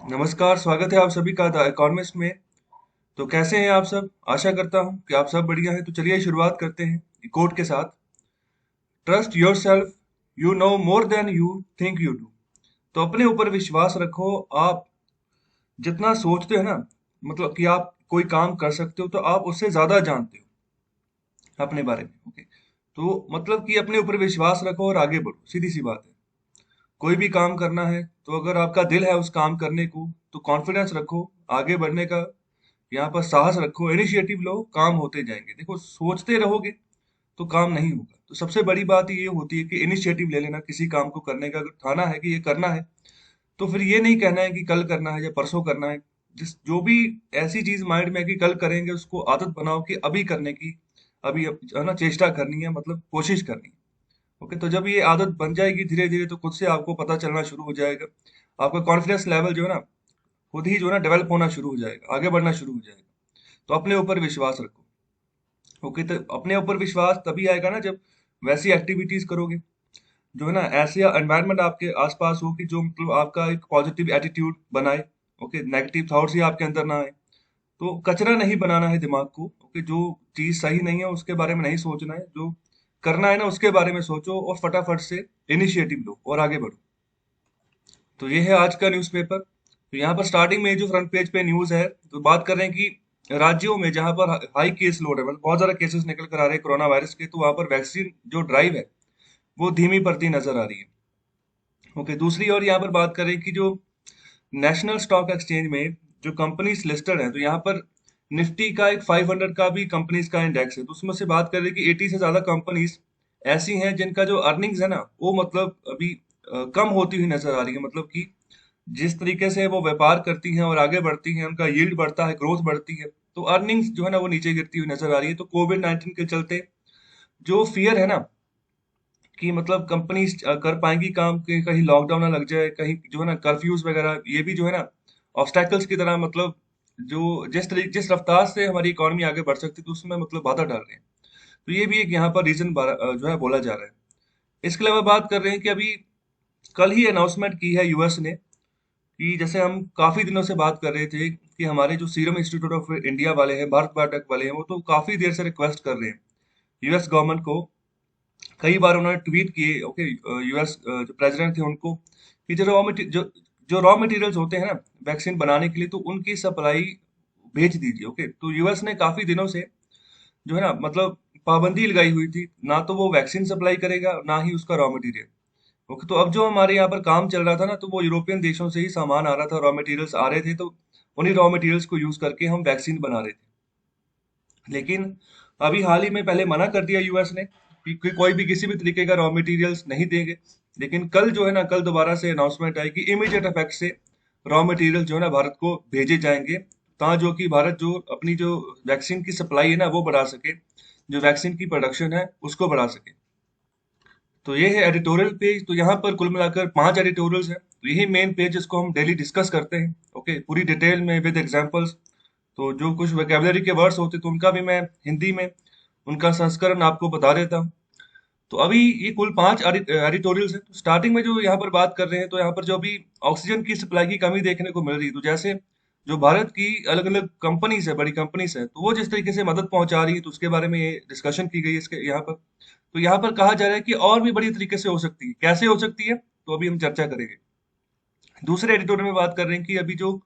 नमस्कार, स्वागत है आप सभी का द इकोनॉमिस्ट में। तो कैसे हैं आप सब? आशा करता हूं कि आप सब बढ़िया हैं। तो चलिए शुरुआत करते हैं कोट के साथ। Trust your self, you know more than you think you do. तो अपने ऊपर विश्वास रखो। आप जितना सोचते हो ना, मतलब कि आप कोई काम कर सकते हो, तो आप उससे ज्यादा जानते हो अपने बारे में। ओके, तो मतलब कि अपने ऊपर विश्वास रखो और आगे बढ़ो, सीधी सी बात है। कोई भी काम करना है तो अगर आपका दिल है उस काम करने को, तो कॉन्फिडेंस रखो आगे बढ़ने का। यहाँ पर साहस रखो, इनिशिएटिव लो, काम होते जाएंगे। देखो, सोचते रहोगे तो काम नहीं होगा। तो सबसे बड़ी बात ये होती है कि इनिशिएटिव ले लेना किसी काम को करने का। अगर ठाना है कि ये करना है, तो फिर ये नहीं कहना है कि कल करना है या परसों करना है। जिस जो भी ऐसी चीज माइंड में है कि कल करेंगे, उसको आदत बनाओ कि अभी करने की। अभी जो है ना, चेष्टा करनी है, मतलब कोशिश करनी है। ओके, तो जब ये आदत बन जाएगी धीरे धीरे, तो खुद से आपको पता चलना शुरू हो जाएगा। आपका कॉन्फिडेंस लेवल जो है ना, खुद ही जो है ना डेवलप होना शुरू हो जाएगा, आगे बढ़ना शुरू हो जाएगा। तो अपने ऊपर विश्वास रखो। ओके, तो अपने ऊपर विश्वास तभी आएगा ना जब वैसी एक्टिविटीज करोगे, जो है ना ऐसे एनवायरनमेंट आपके आसपास हो कि जो मतलब आपका एक पॉजिटिव एटीट्यूड बनाए। ओके, नेगेटिव थॉट्स ही आपके अंदर ना आए। तो कचरा नहीं बनाना है दिमाग को। ओके, जो चीज सही नहीं है उसके बारे में नहीं सोचना है, जो करना है ना उसके बारे में सोचो और फटाफट से इनिशिएटिव लो और आगे बढ़ो। तो ये है आज का न्यूज़पेपर। तो यहाँ पर स्टार्टिंग में जो फ्रंट पेज पे न्यूज़ है, तो बात कर रहे हैं कि राज्यों में जहाँ पर हाई केस लोड है, मतलब बहुत ज्यादा केसेस निकल कर आ रहे हैं कोरोना वायरस के, तो वहाँ पर वैक्सीन जो ड्राइव है वो धीमी पड़ती नजर आ रही है। ओके, दूसरी ओर यहाँ पर बात करें कि जो नेशनल स्टॉक एक्सचेंज में जो कंपनीज लिस्टेड है, तो यहाँ पर निफ्टी का एक 500 का भी कंपनीज का इंडेक्स है। तो उसमें से बात करें कि 80 से ज्यादा कंपनीज ऐसी हैं जिनका जो अर्निंग्स है ना, वो मतलब अभी कम होती हुई नजर आ रही है। मतलब कि जिस तरीके से वो व्यापार करती हैं और आगे बढ़ती हैं, उनका यील्ड बढ़ता है, ग्रोथ बढ़ती है, तो अर्निंग्स जो है ना वो नीचे गिरती हुई नजर आ रही है। तो कोविड 19 के चलते जो फियर है ना कि मतलब कंपनीज कर पाएंगी काम, कि कहीं लॉकडाउन ना लग जाए, कहीं जो है ना कर्फ्यूज वगैरह, ये भी जो है ना ऑब्स्टैकल्स की तरह, मतलब जो जिस रफ्तार से हमारी इकोनॉमी आगे बढ़ सकती है, तो उसमें मतलब बाधा डाल रहे हैं। तो ये भी एक यहाँ पर रीजन जो है बोला जा रहा है। इसके अलावा बात कर रहे हैं कि अभी कल ही अनाउंसमेंट की है यूएस ने, कि जैसे हम काफी दिनों से बात कर रहे थे कि हमारे जो सीरम इंस्टीट्यूट ऑफ इंडिया वाले हैं, भारत बायोटेक वाले हैं, वो तो काफी देर से रिक्वेस्ट कर रहे हैं यूएस गवर्नमेंट को। कई बार उन्होंने ट्वीट किए, ओके, यूएस जो प्रेसिडेंट थे उनको, कि जो रॉ मटेरियल्स होते हैं ना वैक्सीन बनाने के लिए, तो उनकी सप्लाई भेज दीजिए। ओके, तो यूएस ने काफी दिनों से जो है ना, मतलब पाबंदी लगाई हुई थी, ना तो वो वैक्सीन सप्लाई करेगा ना ही उसका रॉ मटेरियल। ओके, तो अब जो हमारे यहाँ पर काम चल रहा था ना, तो वो यूरोपियन देशों से ही सामान आ रहा था, रॉ मटेरियल्स आ रहे थे, तो उन्हीं रॉ मटेरियल्स को यूज करके हम वैक्सीन बना रहे थे। लेकिन अभी हाल ही में पहले मना कर दिया यूएस ने कि कोई भी किसी भी तरीके का रॉ मटेरियल्स नहीं देंगे। लेकिन कल जो है ना, कल दोबारा से अनाउंसमेंट आई कि इमीडिएट इफेक्ट से रॉ मटेरियल जो है ना भारत को भेजे जाएंगे, जो कि भारत जो अपनी जो वैक्सीन की सप्लाई है ना वो बढ़ा सके, जो वैक्सीन की प्रोडक्शन है उसको बढ़ा सके। तो ये है एडिटोरियल पेज। तो यहाँ पर कुल मिलाकर 5 एडिटोरियल्स हैं। तो यही मेन पेज जिसको हम डेली डिस्कस करते हैं। ओके, पूरी डिटेल में विद एग्जांपल्स। तो जो कुछ वोकेबलरी के वर्ड्स होते तो उनका भी मैं हिंदी में उनका संस्करण आपको बता देता हूँ। तो अभी ये कुल 5 एडिटोरियल्स हैं। तो स्टार्टिंग में जो यहाँ पर बात कर रहे हैं, तो यहाँ पर जो अभी ऑक्सीजन की सप्लाई की कमी देखने को मिल रही है, तो जैसे जो भारत की अलग अलग कंपनीज है, बड़ी कंपनीज है, तो वो जिस तरीके से मदद पहुंचा रही है, तो उसके बारे में ये डिस्कशन की गई है इसके यहाँ पर। तो यहाँ पर कहा जा रहा है कि और भी बड़ी तरीके से हो सकती है। कैसे हो सकती है, तो अभी हम चर्चा करेंगे। दूसरे एडिटोरियल में बात कर रहे हैं कि अभी जो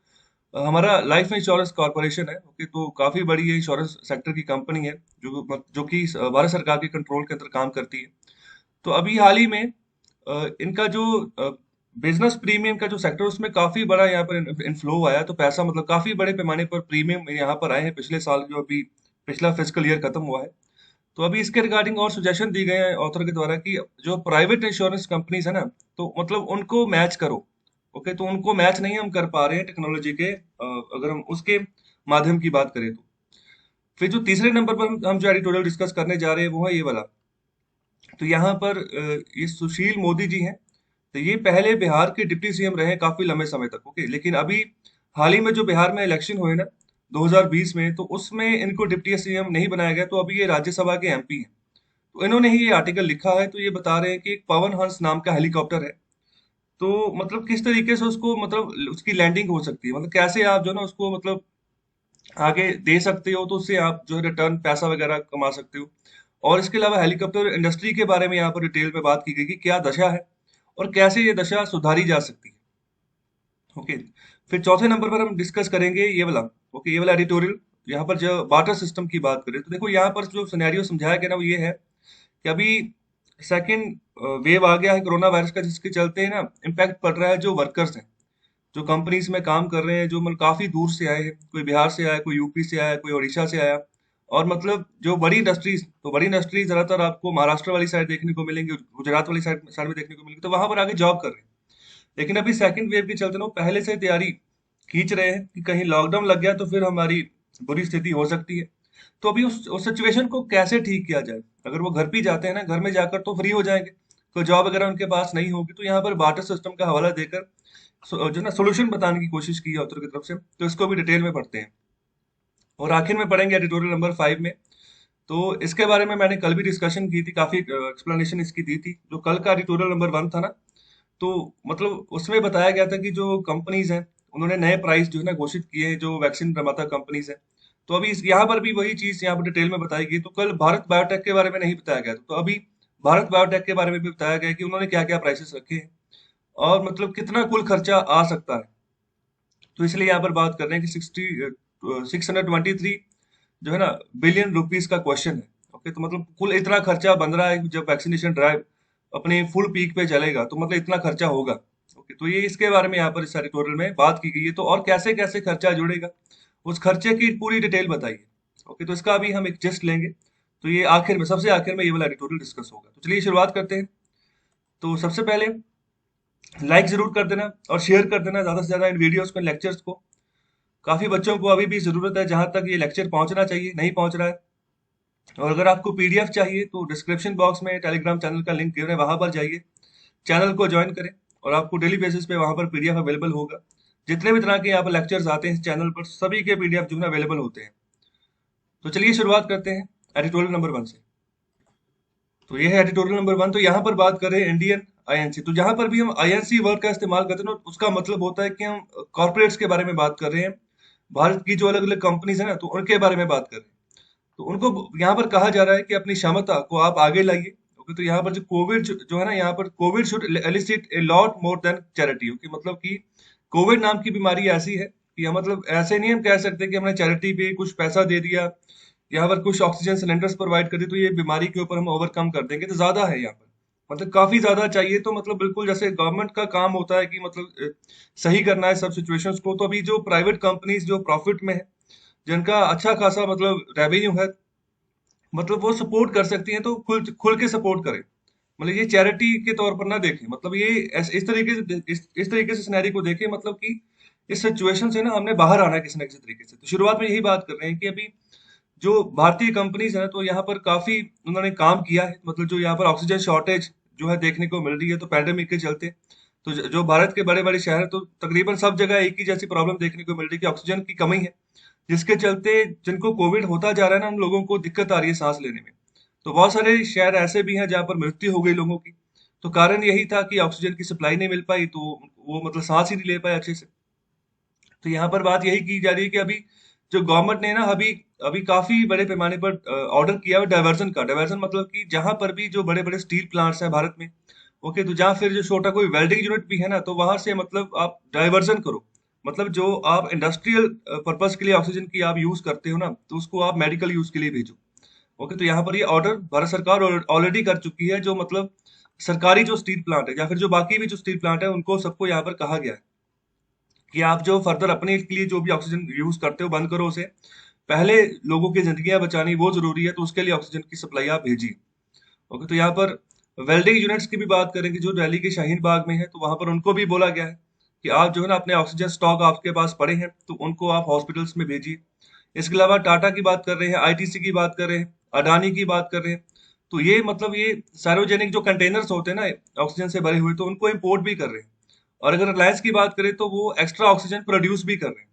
हमारा लाइफ इंश्योरेंस कॉर्पोरेशन है, ओके, तो काफी बड़ी ये इंश्योरेंस सेक्टर की कंपनी है, जो कि भारत सरकार के कंट्रोल के अंदर काम करती है। तो अभी हाल ही में इनका जो बिजनेस प्रीमियम का जो सेक्टर, उसमें काफी बड़ा यहाँ पर इनफ्लो आया। तो पैसा मतलब काफी बड़े पैमाने पर प्रीमियम यहाँ पर आए हैं पिछले साल, जो अभी पिछला फिस्कल ईयर खत्म हुआ है। तो अभी इसके रिगार्डिंग और सजेशन दी गए हैं ऑथर के द्वारा कि जो प्राइवेट इंश्योरेंस कंपनीज है ना, तो मतलब उनको मैच करो। ओके, तो उनको मैच नहीं हम कर पा रहे हैं टेक्नोलॉजी के, अगर हम उसके माध्यम की बात करें तो। फिर जो तीसरे नंबर पर हम जो एडिटोरियल डिस्कस करने जा रहे हैं वो है ये वाला। तो यहाँ पर ये सुशील मोदी जी हैं। तो ये पहले बिहार के डिप्टी सीएम रहे हैं काफी लंबे समय तक। ओके, लेकिन अभी हाल ही में जो बिहार में इलेक्शन हुए ना 2020 में, तो उसमें इनको डिप्टी सीएम नहीं बनाया गया, तो अभी ये राज्यसभा के एमपी हैं। तो इन्होंने ही ये आर्टिकल लिखा है। तो ये बता रहे हैं कि एक पवन हंस नाम का हेलीकॉप्टर है, तो मतलब किस तरीके से उसको मतलब उसकी लैंडिंग हो सकती है, मतलब कैसे आप जो है ना उसको मतलब आगे दे सकते हो, तो उससे आप जो है रिटर्न पैसा वगैरह कमा सकते हो। और इसके अलावा हेलीकॉप्टर इंडस्ट्री के बारे में यहाँ पर डिटेल में बात की गई कि क्या दशा है और कैसे ये दशा सुधारी जा सकती है। ओके। फिर चौथे नंबर पर हम डिस्कस करेंगे ये वाला। ओके, ये वाला एडिटोरियल। यहाँ पर जो बार्टर सिस्टम की बात करें तो देखो यहाँ पर जो सिनेरियो समझाया गया ना वो ये है कि अभी सेकेंड वेव आ गया है कोरोना वायरस का, जिसके चलते ना इम्पैक्ट पड़ रहा है जो वर्कर्स हैं, जो कंपनीज में काम कर रहे हैं, जो मतलब काफी दूर से आए हैं, कोई बिहार से आया, कोई यूपी से आया, कोई उड़ीसा से आया। और मतलब जो बड़ी इंडस्ट्रीज, तो बड़ी इंडस्ट्रीज ज्यादातर आपको महाराष्ट्र वाली साइड देखने को मिलेंगी, गुजरात वाली साइड साइड में देखने को मिलेंगी, तो वहां पर आगे जॉब कर रहे हैं। लेकिन अभी सेकंड वेव के चलते ना वो पहले से तैयारी खींच रहे हैं कि कहीं लॉकडाउन लग गया तो फिर हमारी बुरी स्थिति हो सकती है। तो अभी उस सिचुएशन को कैसे ठीक किया जाए। अगर वो घर पे ही जाते हैं ना, घर में जाकर तो फ्री हो जाएंगे, कोई जॉब वगैरह उनके पास नहीं होगी, तो यहाँ पर बार्टर सिस्टम का हवाला देकर जो ना सोल्यूशन बताने की कोशिश की है ऑथर की तरफ से, तो इसको भी डिटेल में पढ़ते हैं। और आखिर में पढ़ेंगे एडिटोरियल नंबर 5 में। तो इसके बारे में मैंने कल भी डिस्कशन की थी, काफी एक्सप्लेनेशन इसकी दी थी। जो कल का एडिटोरियल नंबर 1 था ना, तो मतलब उसमें बताया गया था कि जो कंपनीज हैं उन्होंने नए प्राइस जो है ना घोषित किए हैं, जो वैक्सीन निर्माता कंपनीज हैं। तो अभी यहाँ पर भी वही चीज यहाँ पर डिटेल में बताई गई। तो कल भारत बायोटेक के बारे में नहीं बताया गया था, तो अभी भारत बायोटेक के बारे में भी बताया गया कि उन्होंने क्या क्या प्राइसेस रखे हैं और मतलब कितना कुल खर्चा आ सकता है। तो इसलिए यहाँ पर बात कर रहे हैं कि 623 जो है ना बिलियन रुपीस का क्वेश्चन है। ओके, तो मतलब कुल इतना खर्चा बन रहा है, जब वैक्सीनेशन ड्राइव अपने फुल पीक पे चलेगा तो मतलब इतना खर्चा होगा। ओके, तो ये इसके बारे में यहाँ पर इस एडिटोरियल में बात की गई है। तो और कैसे कैसे खर्चा जुड़ेगा, उस खर्चे की पूरी डिटेल बताइए। ओके, तो इसका अभी हम एक जस्ट लेंगे, तो ये आखिर में, सबसे आखिर में ये वाला एडिटोरियल डिस्कस होगा। तो चलिए शुरुआत करते हैं। तो सबसे पहले लाइक जरूर कर देना और शेयर कर देना ज्यादा से ज्यादा इन वीडियोस को, लेक्चर्स को। काफी बच्चों को अभी भी जरूरत है, जहां तक ये लेक्चर पहुंचना चाहिए नहीं पहुंच रहा है। और अगर आपको पीडीएफ चाहिए तो डिस्क्रिप्शन बॉक्स में टेलीग्राम चैनल का लिंक गिवन है, वहां पर जाइए, चैनल को ज्वाइन करें और आपको डेली बेसिस पे वहां पर पीडीएफ अवेलेबल होगा। जितने भी तरह के यहाँ पर लेक्चर्स आते हैं इस चैनल पर, सभी के पीडीएफ जो है अवेलेबल होते हैं। तो चलिए शुरुआत करते हैं एडिटोरियल नंबर 1 से। तो ये है एडिटोरियल नंबर 1। तो यहाँ पर बात कर रहे हैं इंडियन आईएनसी। तो जहां पर भी हम आईएनसी वर्ड का इस्तेमाल करते हैं ना, उसका मतलब होता है कि हम कॉर्पोरेट्स के बारे में बात कर रहे हैं। भारत की जो अलग अलग कंपनीज है ना, तो उनके बारे में बात कर रहे हैं। तो उनको यहाँ पर कहा जा रहा है कि अपनी क्षमता को आप आगे लाइए। ओके, तो यहाँ पर जो कोविड जो है ना, यहाँ पर Covid should elicit a lot more than charity. Okay, मतलब कि कोविड नाम की बीमारी ऐसी है कि हम मतलब ऐसे नहीं हम कह सकते कि हमने चैरिटी पे कुछ पैसा दे दिया, यहाँ पर कुछ ऑक्सीजन सिलेंडर्स प्रोवाइड कर दी तो ये बीमारी के ऊपर हम ओवरकम कर देंगे। तो ज्यादा है यहाँ पर, मतलब काफी ज्यादा चाहिए। तो मतलब बिल्कुल जैसे गवर्नमेंट का काम होता है कि मतलब सही करना है सब सिचुएशंस को, तो अभी जो प्राइवेट कंपनीज जो प्रॉफिट में है, जिनका अच्छा खासा मतलब रेवेन्यू है, मतलब वो सपोर्ट कर सकती हैं, तो खुल खुल के सपोर्ट करें। मतलब ये चैरिटी के तौर पर ना देखें, मतलब ये इस तरीके से इस तरीके से सिनेरियो को देखें, मतलब कि इस सिचुएशन से ना हमने बाहर आना है किसी ना किसी तरीके से। तो शुरुआत में यही बात कर रहे हैं कि अभी जो भारतीय कंपनीज है तो यहाँ पर काफी उन्होंने काम किया है। मतलब जो यहाँ पर ऑक्सीजन शॉर्टेज जो है देखने को मिल रही है, तो पैंडेमिक के चलते, तो जो भारत के बड़े बड़े शहर, तो तकरीबन सब जगह एक ही जैसी प्रॉब्लम देखने को मिल रही है कि ऑक्सीजन की कमी है, जिसके चलते जिनको कोविड होता जा रहा है ना, उन लोगों को दिक्कत आ रही है सांस लेने में। तो बहुत सारे शहर ऐसे भी हैं जहाँ पर मृत्यु हो गई लोगों की। तो कारण यही था कि ऑक्सीजन की सप्लाई नहीं मिल पाई, तो वो मतलब सांस ही नहीं ले पाए अच्छे से। तो यहाँ पर बात यही की जा रही है कि अभी जो गवर्नमेंट ने ना अभी अभी काफी बड़े पैमाने पर ऑर्डर किया है डाइवर्जन का। डाइवर्जन मतलब कि जहां पर भी जो बड़े बड़े स्टील प्लांट्स हैं भारत में, ओके, तो जहां फिर जो छोटा कोई वेल्डिंग यूनिट भी है ना, तो वहां से मतलब आप डाइवर्जन करो। मतलब जो आप इंडस्ट्रियल पर्पस के लिए ऑक्सीजन की आप यूज करते हो ना, तो उसको आप मेडिकल यूज के लिए भेजो। ओके, तो यहाँ पर ये ऑर्डर भारत सरकार ऑलरेडी कर चुकी है। जो मतलब सरकारी जो स्टील प्लांट है या फिर जो बाकी भी जो स्टील प्लांट है, उनको सबको यहाँ पर कहा गया है कि आप जो फर्दर अपने के लिए जो भी ऑक्सीजन यूज करते हो बंद करो उसे। पहले लोगों की जिंदगियां बचानी वो जरूरी है, तो उसके लिए ऑक्सीजन की सप्लाई आप भेजिए। ओके, तो यहाँ पर वेल्डिंग यूनिट्स की भी बात करेंगे जो दिल्ली के शाहीन बाग में है, तो वहां पर उनको भी बोला गया है कि आप जो है ना अपने ऑक्सीजन स्टॉक आपके पास पड़े हैं, तो उनको आप हॉस्पिटल्स में भेजिए। इसके अलावा टाटा की बात कर रहे हैं, आईटीसी की बात कर रहे हैं, अडानी की बात कर रहे हैं। तो ये मतलब ये सार्वजनिक जो कंटेनर्स होते हैं ना ऑक्सीजन से भरे हुए, तो उनको इम्पोर्ट भी कर रहे हैं। और अगर रिलायंस की बात करें तो वो एक्स्ट्रा ऑक्सीजन प्रोड्यूस भी कर रहे हैं।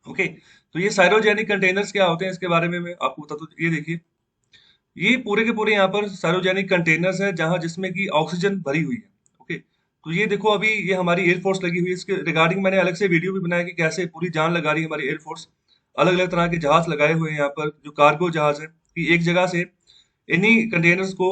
ओके, तो ये साइरोजेनिक कंटेनर्स क्या होते हैं इसके बारे में मैं आपको बताता हूँ। ये देखिए, ये पूरे के पूरे यहाँ पर साइरोजेनिक कंटेनर्स है जहां जिसमें कि ऑक्सीजन भरी हुई है। ओके, तो ये देखो अभी ये हमारी एयरफोर्स लगी हुई है, इसके रिगार्डिंग मैंने अलग से वीडियो भी बनाया कि कैसे पूरी जान लगा रही है हमारी एयरफोर्स। अलग अलग तरह के जहाज लगाए हुए हैं यहाँ पर, जो कार्गो जहाज है, कि एक जगह से इन्हीं कंटेनर्स को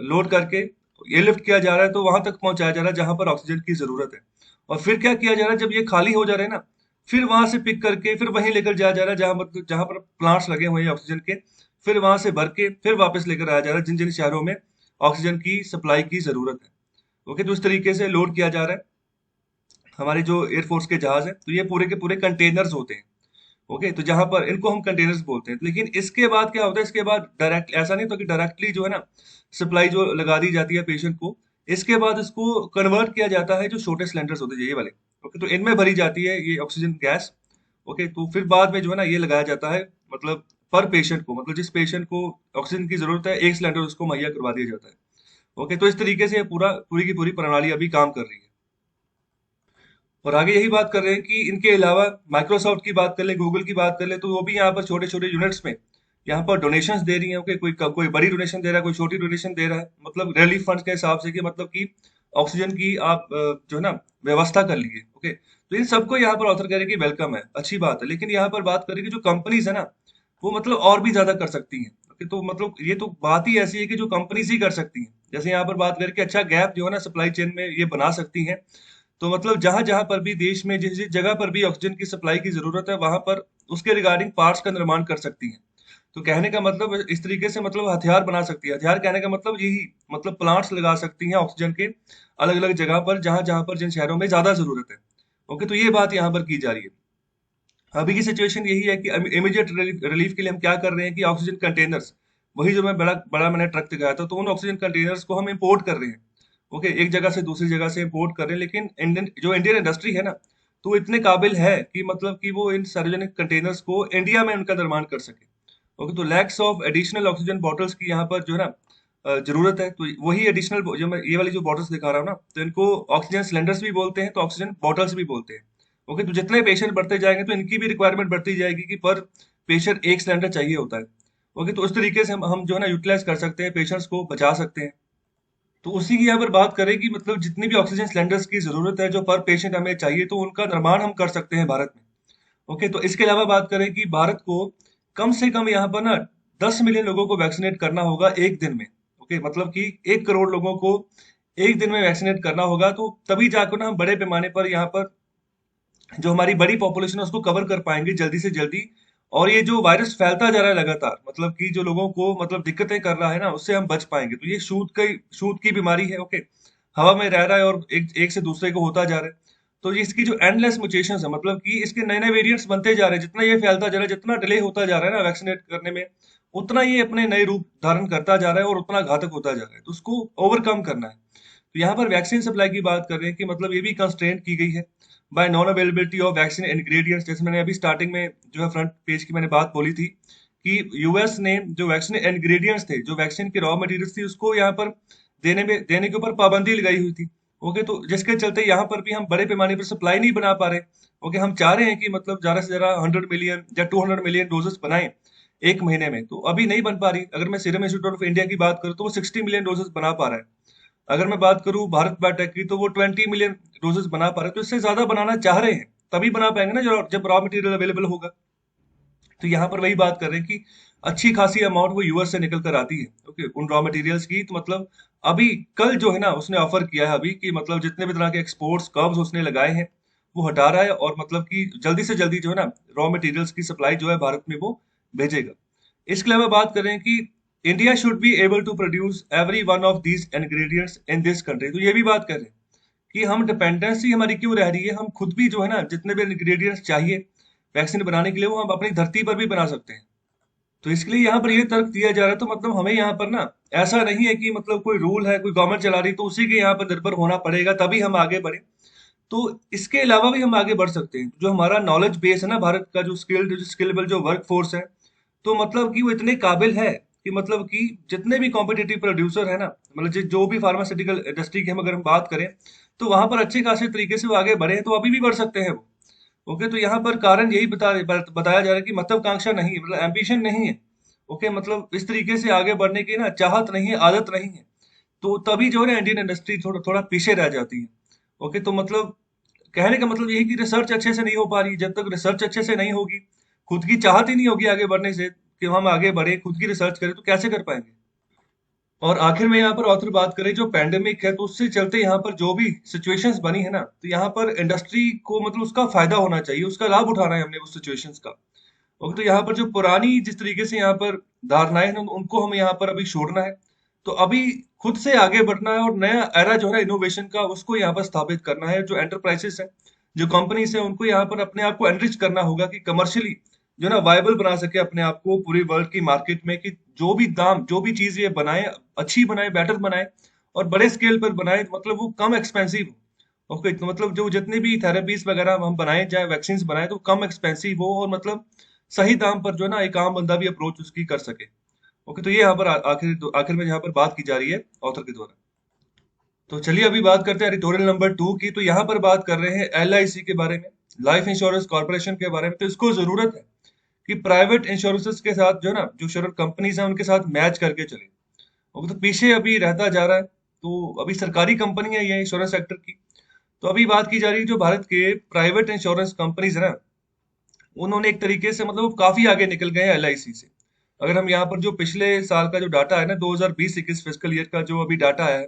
लोड करके एयरलिफ्ट किया जा रहा है, तो वहां तक पहुंचाया जा रहा है जहां पर ऑक्सीजन की जरूरत है। और फिर क्या किया जा रहा है, जब ये खाली हो जा रहे हैं ना, फिर वहां से पिक करके फिर वहीं लेकर जाया जा रहा है जहां पर प्लांट्स लगे हुए हैं ऑक्सीजन के। फिर वहां से भर के फिर वापस लेकर आया जा रहा है जिन जिन शहरों में ऑक्सीजन की सप्लाई की जरूरत है। ओके, तो इस तरीके से लोड किया जा रहा है हमारे जो एयरफोर्स के जहाज है। तो ये पूरे के पूरे कंटेनर्स होते हैं। ओके, तो जहां पर इनको हम कंटेनर्स बोलते हैं। लेकिन इसके बाद क्या होता है, इसके बाद डायरेक्ट ऐसा नहीं होता कि डायरेक्टली जो है ना सप्लाई जो लगा दी जाती है पेशेंट को, इसके बाद इसको कन्वर्ट किया जाता है जो छोटे सिलेंडर्स होते हैं ये वाले। ओके, तो इनमें भरी जाती है ये ऑक्सीजन गैस। ओके, तो फिर बाद में जो है ना ये लगाया जाता है, मतलब पर पेशेंट को, मतलब जिस पेशेंट को ऑक्सीजन की जरूरत है एक सिलेंडर उसको मुहैया करवा दिया जाता है। ओके, तो इस तरीके से ये पूरी की पूरी प्रणाली अभी काम कर रही है। और आगे यही बात कर रहे हैं कि इनके अलावा माइक्रोसॉफ्ट की बात कर ले, गूगल की बात कर ले, तो वो भी यहाँ पर छोटे छोटे यूनिट्स में यहाँ पर डोनेशंस दे रही हैं। ओके, कोई बड़ी डोनेशन दे रहा है, कोई छोटी डोनेशन दे रहा है, मतलब रिलीफ फंड के हिसाब से, कि मतलब कि ऑक्सीजन की आप जो है ना व्यवस्था कर लीजिए। ओके, तो इन सबको यहाँ पर ऑथर करें कि वेलकम है, अच्छी बात है। लेकिन यहाँ पर बात करें कि जो कंपनीज है ना, वो मतलब और भी ज्यादा कर सकती हैं। ओके, तो मतलब ये तो बात ही ऐसी है कि जो कंपनीज ही कर सकती हैं। जैसे यहाँ पर बात करें कि अच्छा गैप जो है ना सप्लाई चेन में ये बना सकती हैं। तो मतलब जहां-जहां पर भी देश में जिस-जिस जगह पर भी ऑक्सीजन की सप्लाई की ज़रूरत है, वहां पर उसके रिगार्डिंग पार्ट्स का निर्माण कर सकती हैं। तो कहने का मतलब इस तरीके से मतलब हथियार बना सकती है। हथियार कहने का मतलब यही, मतलब प्लांट्स लगा सकती हैं ऑक्सीजन के अलग-अलग जगह पर, जहां-जहां पर जिन शहरों में ज़्यादा ज़रूरत है। ओके, तो ये बात यहाँ पर की जा रही है। अभी की सिचुएशन यही है कि इमीडिएट रिलीफ के लिए हम क्या कर रहे हैं कि ऑक्सीजन कंटेनर्स, वही जो मैं बड़ा बड़ा मैंने ट्रक दिखाया था, तो उन ऑक्सीजन कंटेनर्स को हम इंपोर्ट कर रहे हैं। ओके, एक जगह से दूसरी जगह से इंपोर्ट कर रहे हैं। लेकिन इंडियन इंडस्ट्री है ना, तो वो इतने काबिल है कि मतलब कि वो इन सार्वजनिक कंटेनर्स को इंडिया में उनका निर्माण कर सके। ओके, तो lakhs of additional oxygen bottles की यहाँ पर जो है ना जरूरत है। तो वही एडिशनल जो मैं ये वाली जो बॉटल्स दिखा रहा हूँ ना, तो इनको ऑक्सीजन सिलेंडर्स भी बोलते हैं, तो ऑक्सीजन बॉटल्स भी बोलते हैं। ओके, तो जितने पेशेंट बढ़ते जाएंगे तो इनकी भी रिक्वायरमेंट बढ़ती जाएगी कि पर पेशेंट एक सिलेंडर चाहिए होता है। ओके, तो उस तरीके से हम जो है ना यूटिलाइज कर सकते हैं, पेशेंट्स को बचा सकते हैं। तो उसी की यहाँ पर बात करें कि मतलब जितनी भी ऑक्सीजन सिलेंडर्स की जरूरत है जो पर पेशेंट हमें चाहिए, तो उनका निर्माण हम कर सकते हैं भारत में। ओके, तो इसके अलावा बात करें कि भारत को कम से कम यहाँ पर ना 10 मिलियन लोगों को वैक्सीनेट करना होगा एक दिन में। ओके, मतलब कि 1 करोड़ लोगों को एक दिन में वैक्सीनेट करना होगा, तो तभी जाकर ना हम बड़े पैमाने पर यहाँ पर जो हमारी बड़ी पॉपुलेशन है उसको कवर कर पाएंगे जल्दी से जल्दी। और ये जो वायरस फैलता जा रहा है लगातार, मतलब कि जो लोगों को मतलब दिक्कतें कर रहा है ना, उससे हम बच पाएंगे। तो ये छूत की बीमारी है। ओके, हवा में रह रहा है और एक एक से दूसरे को होता जा रहा है। तो ये इसकी जो एंडलेस म्यूटेशन है, मतलब कि इसके नए नए वेरिएंट्स बनते जा रहे हैं, जितना ये फैलता जा रहा है, जितना डिले होता जा रहा है ना वैक्सीनेट करने में, उतना ये अपने नए रूप धारण करता जा रहा है और उतना घातक होता जा रहा है। तो उसको ओवरकम करना है। तो यहाँ पर वैक्सीन सप्लाई की बात कर रहे हैं कि मतलब ये भी कंस्ट्रेंट की गई है bye non availability of vaccine ingredients. जैसे मैंने अभी स्टार्टिंग में जो है फ्रंट पेज की मैंने बात बोली थी कि यूएस ने जो वैक्सीन इंग्रेडिएंट्स थे, जो वैक्सीन की रॉ मटेरियल्स थी, उसको यहाँ पर देने के ऊपर पाबंदी लगाई हुई थी। ओके, तो जिसके चलते यहाँ पर भी हम बड़े पैमाने पर सप्लाई नहीं बना पा रहे। ओके, हम चाह रहे हैं कि मतलब ज्यादा से ज्यादा 100 मिलियन या 200 मिलियन डोजेस बनाएं एक महीने में, तो अभी नहीं बन पा रही। अगर मैं सीरम इंस्टीट्यूट ऑफ इंडिया की बात करूँ तो वो 60 मिलियन डोजेस बना पा रहा है। अगर मैं बात करूं भारत बायोटेक की, तो वो 20 मिलियन डोजेस बना पा रहे हैं। तो इससे ज्यादा बनाना चाह रहे हैं, तभी बना पाएंगे ना जब रॉ मटेरियल अवेलेबल होगा। तो यहाँ पर वही बात कर रहे हैं कि अच्छी खासी अमाउंट वो यूएस से निकल कर आती है। ओके, उन रॉ मटेरियल्स की। तो मतलब अभी कल जो है ना उसने ऑफर किया है अभी कि मतलब जितने भी तरह के एक्सपोर्ट्स कर्व्स उसने लगाए हैं वो हटा रहा है, और मतलब कि जल्दी से जल्दी जो है ना रॉ मटेरियल्स की सप्लाई जो है भारत में वो भेजेगा। इसके अलावा बात करें कि India should be able to produce every one of these ingredients in this country. तो ये भी बात करें कि हम डिपेंडेंसी हमारी क्यों रह रही है, हम खुद भी जो है ना जितने भी इंग्रेडिएंट्स चाहिए वैक्सीन बनाने के लिए वो हम अपनी धरती पर भी बना सकते हैं। तो इसके लिए यहाँ पर ये तर्क दिया जा रहा है। तो मतलब हमें यहाँ पर ना ऐसा नहीं है कि मतलब कोई रूल है, कोई गवर्नमेंट चला रही तो उसी के यहाँ पर निर्भर होना पड़ेगा तभी हम आगे बढ़े। तो इसके अलावा भी हम आगे बढ़ सकते हैं। जो हमारा नॉलेज बेस है ना भारत का, जो स्किलेबल जो वर्क फोर्स है, तो मतलब कि वो इतने काबिल है कि मतलब कि जितने भी कॉम्पिटिटिव प्रोड्यूसर है ना, मतलब जो भी फार्मास्यूटिकल इंडस्ट्री की हम अगर हम बात करें, तो वहां पर अच्छे खासे तरीके से वो आगे बढ़े हैं, तो अभी भी बढ़ सकते हैं वो। ओके, तो यहाँ पर कारण यही बताया जा रहा है कि महत्वाकांक्षा नहीं, मतलब एम्बिशन नहीं है। ओके, मतलब इस तरीके से आगे बढ़ने की ना चाहत नहीं है, आदत नहीं है। तो तभी जो है ना इंडियन इंडस्ट्री थोड़ा थोड़ा पीछे रह जाती है। ओके, तो मतलब कहने का मतलब यही कि रिसर्च अच्छे से नहीं हो पा रही। जब तक रिसर्च अच्छे से नहीं होगी, खुद की चाहत ही नहीं होगी आगे बढ़ने से कि हम आगे बढ़े, खुद की रिसर्च करें, तो कैसे कर पाएंगे। और आखिर में यहाँ पर ऑथर बात करें, जो पैंडेमिक है तो उससे चलते यहाँ पर जो भी सिचुएशंस बनी है ना, तो यहाँ पर इंडस्ट्री को मतलब उसका फायदा होना चाहिए, उसका लाभ उठाना है हमने उस सिचुएशंस का। ओके, तो यहाँ पर जो पुरानी जिस तरीके से यहाँ पर धारणाएं हैं उनको हम यहाँ पर अभी छोड़ना है। तो अभी खुद से आगे बढ़ना है और नया एरा जो है इनोवेशन का उसको यहाँ पर स्थापित करना है। जो एंटरप्राइजेस है, जो कंपनीज है, उनको यहाँ पर अपने आप को एनरिच करना होगा कि कमर्शियली जो ना वायबल बना सके अपने आप को पूरी वर्ल्ड की मार्केट में, कि जो भी दाम जो भी चीज ये बनाए, अच्छी बनाए, बेटर बनाए और बड़े स्केल पर बनाए, मतलब वो कम एक्सपेंसिव हो। ओके, तो मतलब जो जितने भी थेरेपीज वगैरह हम बनाए, चाहे वैक्सीन बनाए, तो कम एक्सपेंसिव हो और मतलब सही दाम पर जो है ना एक आम बंदा भी अप्रोच उसकी कर सके। ओके, तो ये यहाँ पर आखिर में यहाँ पर बात की जा रही है ऑथर के द्वारा। तो चलिए अभी बात करते हैं एडिटोरियल नंबर 2 की। तो यहाँ पर बात कर रहे हैं एलआईसी के बारे में, लाइफ इंश्योरेंस कॉर्पोरेशन के बारे में। तो इसको जरूरत है कि प्राइवेट इंश्योरेंसेस के साथ जो है ना, जो इंश्योरेंस कंपनीज हैं उनके साथ मैच करके चले। ओके, तो पीछे अभी रहता जा रहा है। तो अभी सरकारी कंपनी है ये इंश्योरेंस सेक्टर की। तो अभी बात की जा रही है जो भारत के प्राइवेट इंश्योरेंस कंपनीज है ना, उन्होंने एक तरीके से मतलब वो काफी आगे निकल गए हैं एलआईसी से। अगर हम यहाँ पर जो पिछले साल का जो डाटा है ना, 2020-21 फिस्कल ईयर का जो अभी डाटा है,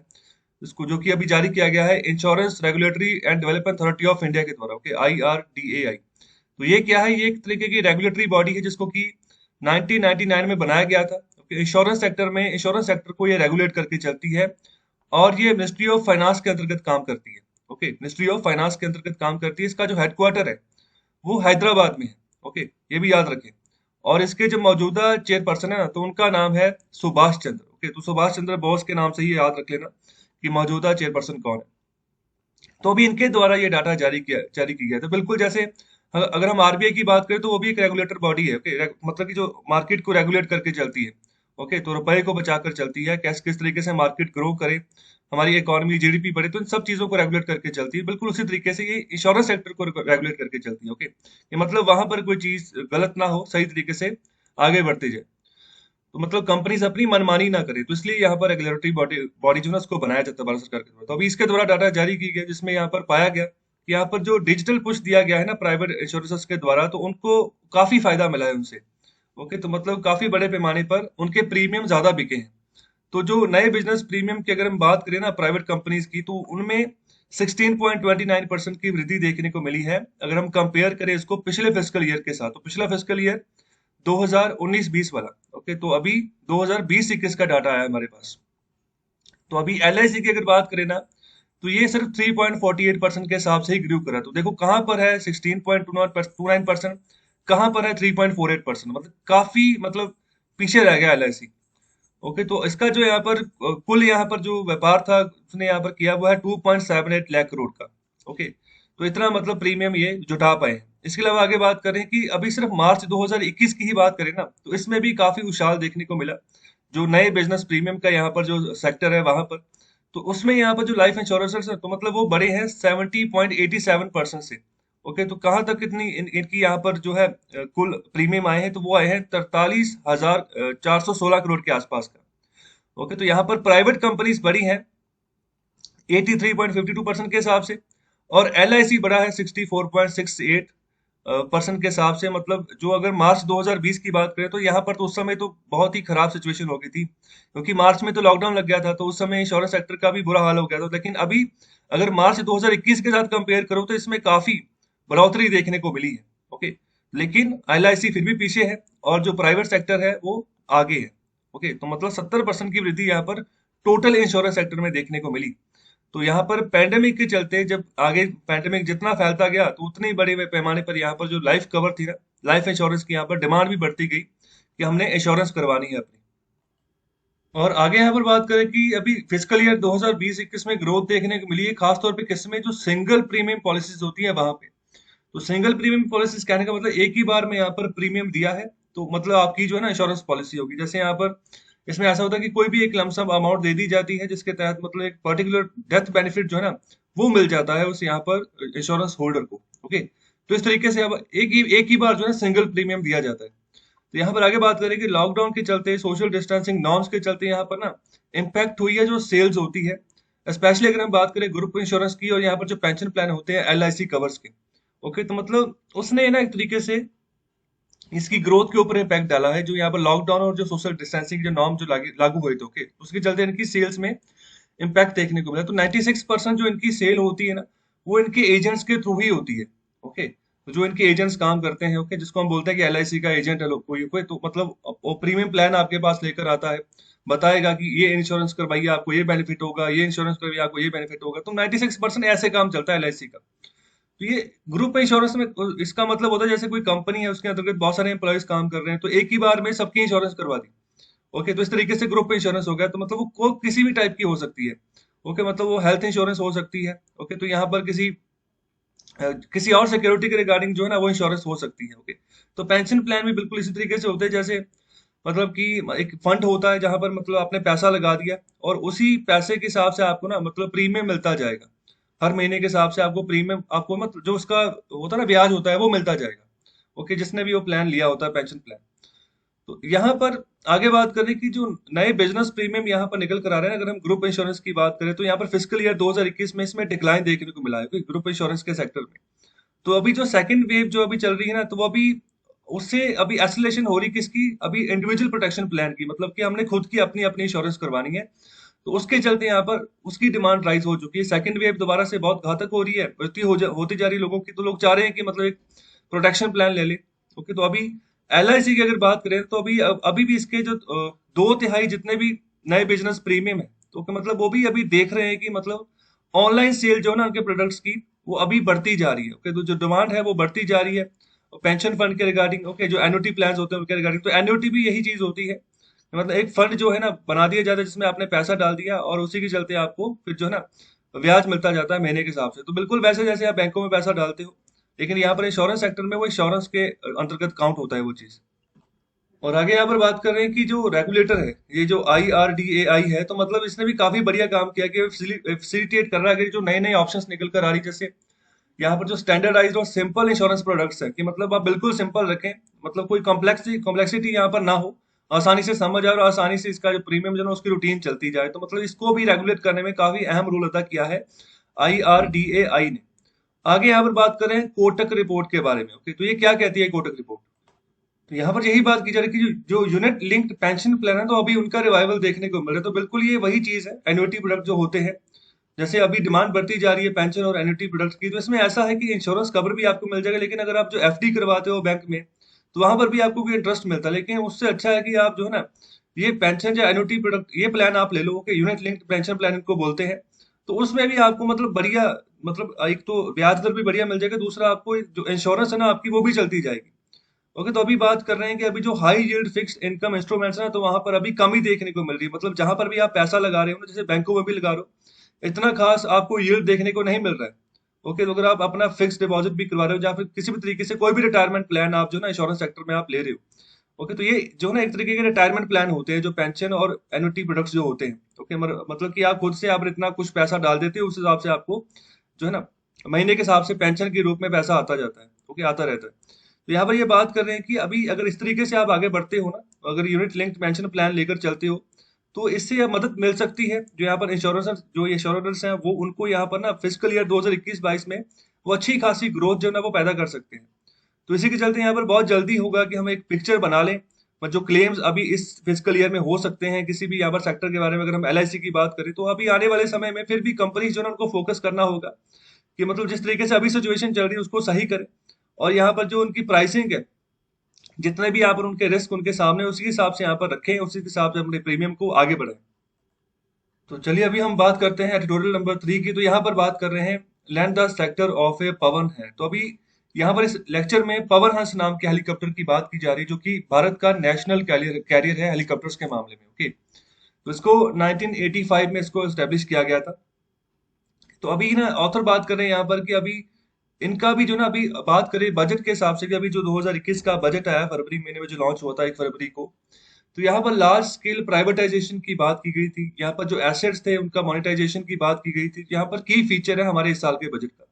इसको जो कि अभी जारी किया गया है insurance regulatory and development authority of India के द्वारा, ओके, IRDAI। तो ये क्या है, ये एक तरीके की रेगुलेटरी बॉडी है जिसको कि 1999 में बनाया गया था। ओके, इंश्योरेंस सेक्टर में इंश्योरेंस सेक्टर को ये रेगुलेट करके चलती है और ये मिनिस्ट्री ऑफ फाइनेंस के अंतर्गत काम करती है। ओके, मिनिस्ट्री ऑफ फाइनेंस के अंतर्गत काम करती है। इसका जो हेडक्वार्टर है वो हैदराबाद में है। ओके, ये भी याद रखें। और इसके जो मौजूदा चेयरपर्सन है ना, तो उनका नाम है सुभाष चंद्र। ओके, तो सुभाष चंद्र बोस के नाम से ही याद रख लेना कि मौजूदा चेयरपर्सन कौन है। तो अभी इनके द्वारा ये डाटा जारी किया गया। तो बिल्कुल जैसे अगर हम आरबीआई की बात करें तो वो भी एक रेगुलेटर बॉडी है। ओके, मतलब कि जो मार्केट को रेगुलेट करके चलती है। ओके, तो रुपए को बचाकर चलती है, कैसे किस तरीके से मार्केट ग्रो करे, हमारी इकोनॉमी जीडीपी बढ़े, तो इन सब चीजों को रेगुलेट करके चलती है। बिल्कुल उसी तरीके से ये इंश्योरेंस सेक्टर को रेगुलेट करके चलती है। ओके, ये मतलब वहां पर कोई चीज गलत ना हो, सही तरीके से आगे बढ़ती जाए। तो मतलब कंपनीज अपनी मनमानी ना करे, तो इसलिए यहाँ पर रेगुलेटरी बॉडी बॉडी जो है ना उसको बनाया जाता है भारत सरकार के द्वारा। तो अभी इसके द्वारा डाटा जारी की गया जिसमें यहाँ पर पाया गया कि यहाँ पर जो डिजिटल पुश दिया गया है ना प्राइवेट इंश्योरेंसेस के द्वारा, तो उनको काफी फायदा मिला है उनसे। ओके, तो मतलब काफी बड़े पैमाने पर उनके प्रीमियम ज्यादा बिके हैं। तो जो नए बिजनेस प्रीमियम की अगर हम बात करें ना प्राइवेट कंपनीज की, तो उनमें 16.29% की वृद्धि देखने को मिली है। अगर हम कंपेयर करें इसको पिछले फिस्कल ईयर के साथ, तो पिछला फिस्कल ईयर 2019-20 वाला। ओके, तो अभी 2020-21 का डाटा आया हमारे पास। तो अभी एलआईसी की अगर बात करें ना, तो ये सिर्फ 3.48% के हिसाब से ही ग्रू करा। तो देखो कहाँ पर है 16.29%, कहाँ पर है 3.48%, मतलब काफी मतलब पीछे रह गया एलआईसी। ओके, तो इसका जो यहाँ पर कुल यहाँ पर जो व्यापार था उसने यहाँ पर किया वो है 2.78 लाख करोड़ का। ओके, तो इतना मतलब प्रीमियम ये जुटा पाए हैं। इसके अलावा आगे बात करें कि अभी सिर्फ मार्च 2021 की ही बात करें ना, तो इसमें भी काफी उछाल देखने को मिला। जो नए बिजनेस प्रीमियम का यहाँ पर जो सेक्टर है वहां पर, तो उसमें यहाँ पर जो लाइफ इंश्योरेंस है तो मतलब वो बड़े हैं 70.87% से। ओके, तो कहाँ तक इनकी यहाँ पर जो है कुल प्रीमियम आए हैं, तो वो आए हैं 43,416 करोड़ के आसपास का। ओके, तो यहाँ पर प्राइवेट कंपनीज बड़ी हैं 83.52% के हिसाब से, और एलआईसी बड़ा है 64.68% के हिसाब से। मतलब जो अगर मार्च 2020 की बात करें तो यहाँ पर तो उस समय तो बहुत ही खराब सिचुएशन हो गई थी, क्योंकि मार्च में तो लॉकडाउन लग गया था, तो उस समय इंश्योरेंस सेक्टर का भी बुरा हाल हो गया था। लेकिन अभी अगर मार्च 2021 के साथ कंपेयर करो तो इसमें काफी बढ़ोतरी देखने को मिली है। ओके, लेकिन एलआईसी फिर भी पीछे है और जो प्राइवेट सेक्टर है वो आगे है। ओके, तो मतलब 70% की वृद्धि यहाँ पर टोटल इंश्योरेंस सेक्टर में देखने को मिली। तो यहाँ पर पैंडेमिक के चलते जब आगे पैंडेमिक जितना फैलता गया, तो उतने ही बड़े पैमाने पर यहाँ पर जो लाइफ कवर थी ना, लाइफ इंश्योरेंस की यहाँ पर डिमांड भी बढ़ती गई कि हमने इंश्योरेंस करवानी है अपनी। और आगे यहाँ पर बात करें कि अभी फिजिकल ईयर 2020-21 में ग्रोथ देखने को मिली है, खासतौर पे किसमें, जो सिंगल प्रीमियम पॉलिसीज होती है वहां पे। तो सिंगल प्रीमियम पॉलिसीज कहने का मतलब एक ही बार में यहाँ पर प्रीमियम दिया है, तो मतलब आपकी जो है ना इंश्योरेंस पॉलिसी होगी। जैसे यहाँ पर इसमें ऐसा होता है कि कोई भी एक लमसम अमाउंट दे दी जाती है जिसके तहत मतलब एक पर्टिकुलर डेथ बेनिफिट जो है ना वो मिल जाता है उस यहाँ पर इंश्योरेंस होल्डर को। ओके, तो इस तरीके से अब एक ही बार जो है सिंगल प्रीमियम दिया जाता है। तो यहाँ पर आगे बात करें कि लॉकडाउन के चलते, सोशल डिस्टेंसिंग नॉर्म्स के चलते यहाँ पर ना इम्पैक्ट हुई है जो सेल्स होती है स्पेशली अगर हम बात करें ग्रुप इंश्योरेंस की और यहाँ पर जो पेंशन प्लान होते हैं LIC कवर्स के। ओके, तो मतलब उसने ना एक तरीके से इसकी ग्रोथ के ऊपर इम्पैक्ट डाला है, जो यहाँ पर लॉकडाउन और जो सोशल डिस्टेंसिंग जो नॉर्म जो लागू हुए थे, ओके, उसके चलते इनकी सेल्स में इम्पैक्ट देखने को मिला। तो 96% जो इनकी सेल होती है ना, वो इनके एजेंट्स के थ्रू ही होती है। ओके, तो जो इनके एजेंट्स काम करते हैं, ओके, जिसको हम बोलते हैं कि LIC का एजेंट है कोई कोई, तो मतलब वो प्रीमियम प्लान आपके पास लेकर आता है, बताएगा कि ये इंश्योरेंस करवाइए आपको ये बेनिफिट होगा, ये इंश्योरेंस करवाइए आपको ये बेनिफिट होगा। तो 96% ऐसे काम चलता है LIC का। तो ये ग्रुप इंश्योरेंस में इसका मतलब होता है जैसे कोई कंपनी है, उसके अंतर्गत बहुत सारे एम्प्लॉयज काम कर रहे हैं, तो एक ही बार में सबकी इंश्योरेंस करवा दी। ओके, तो इस तरीके से ग्रुप इंश्योरेंस हो गया। तो मतलब वो किसी भी टाइप की हो सकती है। ओके, मतलब वो हेल्थ इंश्योरेंस हो सकती है। ओके, तो यहाँ पर किसी और सिक्योरिटी के रिगार्डिंग जो है ना वो इंश्योरेंस हो सकती है। ओके, तो पेंशन प्लान भी बिल्कुल इसी तरीके से होते हैं, जैसे मतलब कि एक फंड होता है जहां पर मतलब आपने पैसा लगा दिया और उसी पैसे के हिसाब से आपको ना मतलब प्रीमियम मिलता जाएगा। हर महीने के हिसाब से आपको प्रीमियम, आपको मतलब जो उसका होता है ना ब्याज होता है, वो मिलता जाएगा। ओके, जिसने भी वो प्लान लिया होता है पेंशन प्लान। तो यहाँ पर आगे बात करें कि जो नए बिजनेस प्रीमियम यहाँ पर निकल कर आ रहे हैं, अगर हम ग्रुप इंश्योरेंस की बात करें, तो यहाँ पर फिस्कल ईयर 2021 में इसमें डिक्लाइन देखने को मिला है ग्रुप इंश्योरेंस के सेक्टर में। तो अभी जो सेकंड वेव जो अभी चल रही है ना, तो वो अभी उससे अभी एसोलेशन हो रही किसकी, अभी इंडिविजुअल प्रोटेक्शन प्लान की, मतलब कि हमने खुद की अपनी अपनी इंश्योरेंस करवानी है। तो उसके चलते यहाँ पर उसकी डिमांड राइज हो चुकी है। सेकंड वेव दोबारा से बहुत घातक हो रही है, होती जा रही है लोगों की, तो लोग चाह रहे हैं कि मतलब एक प्रोटेक्शन प्लान ले ले। ओके, तो अभी LIC की अगर बात करें, तो अभी भी इसके जो 2/3 जितने भी नए बिजनेस प्रीमियम है, तो मतलब वो भी अभी देख रहे हैं कि मतलब ऑनलाइन सेल जो है ना उनके प्रोडक्ट्स की, वो अभी बढ़ती जा रही है। ओके, तो जो डिमांड है वो बढ़ती जा रही है। पेंशन फंड के रिगार्डिंग, ओके, जो एन्युटी प्लान होते हैं उनके रिगार्डिंग, तो एन्युटी भी यही चीज होती है। मतलब एक फंड जो है ना बना दिया जाता है, जिसमें आपने पैसा डाल दिया और उसी के चलते आपको फिर जो है ना ब्याज मिलता जाता है महीने के हिसाब से। तो बिल्कुल वैसे जैसे आप बैंकों में पैसा डालते हो, लेकिन यहाँ पर इंश्योरेंस सेक्टर में वो इंश्योरेंस के अंतर्गत काउंट होता है वो चीज। और आगे यहाँ पर बात कर रहे हैं कि जो रेगुलेटर है, ये जो IRDAI है, तो मतलब इसने भी काफी बढ़िया काम किया कि फैसिलिटेट कर रहा है कि जो नए नए ऑप्शंस निकल कर आ रही, जैसे यहाँ पर जो स्टैंडर्डाइज्ड और सिंपल इंश्योरेंस प्रोडक्ट्स है, कि मतलब आप बिल्कुल सिंपल रखें, मतलब कोई कॉम्प्लेक्सिटी यहाँ पर ना हो, आसानी से समझ आए और आसानी से इसका जो प्रीमियम जो है ना उसकी रूटीन चलती जाए। तो मतलब इसको भी रेगुलेट करने में काफी अहम रोल अदा किया है IRDAI ने। आगे यहाँ पर बात करें कोटक रिपोर्ट के बारे में। ओके, तो ये क्या कहती है कोटक रिपोर्ट? तो यहाँ पर यही बात की जा रही है कि जो यूनिट लिंक्ड पेंशन प्लान है, तो अभी उनका रिवाइवल देखने को मिल रहा है। तो बिल्कुल ये वही चीज है, एन्युटी प्रोडक्ट जो होते हैं, जैसे अभी डिमांड बढ़ती जा रही है पेंशन और एन्युटी प्रोडक्ट्स की, तो इसमें ऐसा है कि इंश्योरेंस कवर भी आपको मिल जाएगा, लेकिन अगर आप जो FD करवाते हो बैंक में, तो वहां पर भी आपको कोई इंटरेस्ट मिलता है। लेकिन उससे अच्छा है कि आप जो है ना ये पेंशन या एन्युटी प्रोडक्ट ये प्लान आप ले लो, कि यूनिट लिंक्ड पेंशन प्लान इनको बोलते हैं। तो उसमें भी आपको मतलब बढ़िया, मतलब एक तो ब्याज दर भी बढ़िया मिल जाएगा, दूसरा आपको जो इंश्योरेंस है ना आपकी वो भी चलती जाएगी। ओके, तो अभी बात कर रहे हैं कि अभी जो high yield fixed income instruments है ना, तो वहां पर अभी कमी देखने को मिल रही है। मतलब जहां पर भी आप पैसा लगा रहे हो ना, जैसे बैंकों में भी लगा रहे हो, इतना खास आपको यील्ड देखने को नहीं मिल रहा है। ओके, तो अगर आप अपना फिक्स डिपॉजिट भी करवा रहे हो, या फिर किसी भी तरीके से कोई भी रिटायरमेंट प्लान आप जो ना इंश्योरेंस सेक्टर में आप ले रहे हो, ओके, तो ये जो ना एक तरीके के रिटायरमेंट प्लान होते हैं, जो पेंशन और एन्युटी प्रोडक्ट्स जो होते हैं। ओके, मतलब कि आप खुद से आप इतना कुछ पैसा डाल देते हो, उस हिसाब से आपको जो है ना महीने के हिसाब से पेंशन के रूप में पैसा आता जाता है। ओके, आता रहता है। तो यहाँ पर ये बात कर रहे हैं कि अभी अगर इस तरीके से आप आगे बढ़ते हो ना, अगर यूनिट लिंक्ड पेंशन प्लान लेकर चलते हो, तो इससे यह मदद मिल सकती है जो यहाँ पर इंश्योरेंस हैं, वो उनको यहाँ पर ना फिस्कल ईयर 2021-22 में वो अच्छी खासी ग्रोथ जो है ना वो पैदा कर सकते हैं। तो इसी के चलते यहाँ पर बहुत जल्दी होगा कि हम एक पिक्चर बना लें, पर जो क्लेम्स अभी इस फिजिकल ईयर में हो सकते हैं किसी भी यहाँ पर सेक्टर के बारे में, अगर हम LIC की बात करें, तो अभी आने वाले समय में फिर भी कंपनी जो है ना उनको फोकस करना होगा कि मतलब जिस तरीके से अभी सिचुएशन चल रही है उसको सही करें, और यहाँ पर जो उनकी प्राइसिंग है, जितने भी यहाँ पर उनके रिस्क उनके सामने, उसी हिसाब से यहाँ पर रखें, उसी हिसाब से अपने प्रीमियम को आगे बढ़ाएं। तो चलिए अभी हम बात करते हैं एडिटोरियल नंबर 3 की। तो यहाँ पर बात कर रहे हैं लैंड द सेक्टर ऑफ ए पवन है। तो अभी यहाँ पर इस लेक्चर में पवन हंस नाम के हेलीकॉप्टर की बात की जा रही है, जो कि भारत का नेशनल कैरियर है हेलीकॉप्टर्स के मामले में। ओके, तो इसको 1985 में इसको एस्टेब्लिश किया गया था। तो अभी ना ऑथर बात कर रहे हैं यहाँ पर कि अभी इनका भी जो ना अभी बात करें बजट के हिसाब से, कि अभी जो 2021 का बजट आया फरवरी महीने में जो लॉन्च हुआ था 1 फरवरी को, तो यहाँ पर लार्ज स्केल प्राइवेटाइजेशन की बात की गई थी। यहाँ पर जो एसेट्स थे उनका मोनेटाइजेशन की बात की गई थी। यहाँ पर की फीचर है हमारे इस साल के बजट का।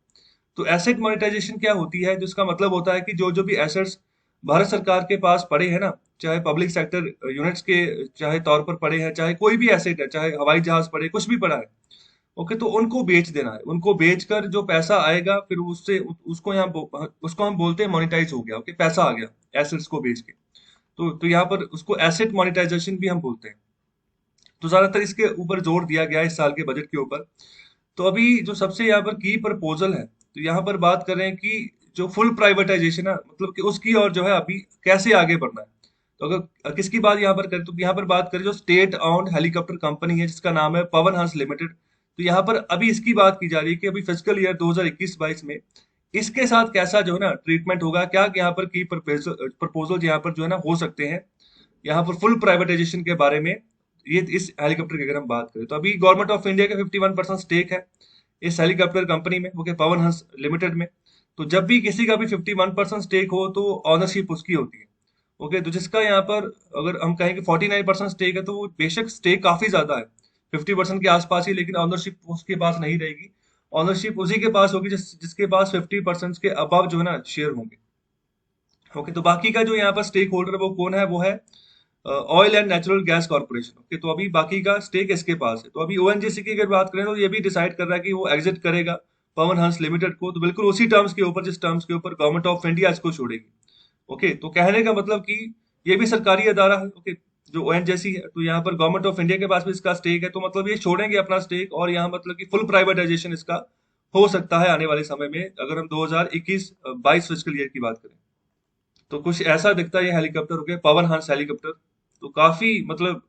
तो एसेट मोनेटाइजेशन क्या होती है, जिसका मतलब होता है कि जो जो भी एसेट्स भारत सरकार के पास पड़े हैं ना, चाहे पब्लिक सेक्टर यूनिट्स के चाहे तौर पर पड़े हैं, चाहे कोई भी एसेट है, चाहे हवाई जहाज पड़े, कुछ भी पड़ा है, ओके, तो उनको बेच देना है, उनको बेचकर जो पैसा आएगा फिर उससे उसको उसको हम बोलते हैं मोनेटाइज हो गया, ओके, पैसा आ गया एसेट्स को बेच के। तो यहाँ पर उसको एसेट मोनेटाइजेशन भी हम बोलते हैं। तो ज्यादातर इसके ऊपर जोर दिया गया है इस साल के बजट के ऊपर। तो अभी जो सबसे यहाँ पर की प्रपोजल है, तो यहाँ पर बात कर रहे हैं कि जो फुल प्राइवेटाइजेशन है, मतलब कि उसकी और जो है अभी कैसे आगे बढ़ना है। तो अगर किसकी बात यहाँ पर करें, तो यहाँ पर बात करें जो स्टेट ऑन्ड हेलीकॉप्टर कंपनी है जिसका नाम है पवन हंस लिमिटेड। तो यहाँ पर अभी इसकी बात की जा रही है कि अभी फिजिकल ईयर 2021-22 में इसके साथ कैसा जो है ना ट्रीटमेंट होगा, क्या यहाँ पर की प्रपोजल यहाँ पर जो है ना हो सकते हैं यहाँ पर फुल प्राइवेटाइजेशन के बारे में। ये इस हेलीकॉप्टर की अगर हम बात करें, तो अभी गवर्नमेंट ऑफ इंडिया का 51% स्टेक है इस हेलीकॉप्टर कंपनी में, ओके, पवन हंस लिमिटेड में। तो जब भी किसी का भी 51% स्टेक हो तो ऑनरशिप उसकी होती है, ओके। तो जिसका यहाँ पर अगर हम कहें कि 49% स्टेक है, तो वो बेशक स्टेक काफी ज्यादा है, 50% के आसपास ही, लेकिन ऑनरशिप उसके पास नहीं रहेगी। ऑनरशिप उसी के पास होगी जिसके पास 50% के अबव जो है ना शेयर होंगे, ओके। तो बाकी का जो यहाँ पर स्टेक होल्डर वो कौन है, वो है oil and natural gas corporation, okay. तो अभी बाकी का स्टेक इसके पास है। तो अभी ओएनजीसी की अगर बात करें तो ये भी डिसाइड कर रहा है कि वो एग्जिट करेगा पवन हंस लिमिटेड को, तो बिल्कुल उसी टर्म्स के ऊपर जिस टर्म्स के ऊपर गवर्नमेंट ऑफ इंडिया इसको छोड़ेगी, ओके। तो कहने का मतलब कि ये भी सरकारी अदारा है, ओके, जो ओएनजीसी है। तो यहाँ पर गवर्नमेंट ऑफ इंडिया के पास भी इसका स्टेक है, तो मतलब ये छोड़ेंगे अपना स्टेक, और यहाँ मतलब कि फुल प्राइवेटाइजेशन इसका हो सकता है आने वाले समय में, अगर हम 2021-22 फिजिकल ईयर की बात करें। तो कुछ ऐसा दिखता है ये हेलीकॉप्टर, हो गया पवन हंस हेलीकॉप्टर। तो काफी मतलब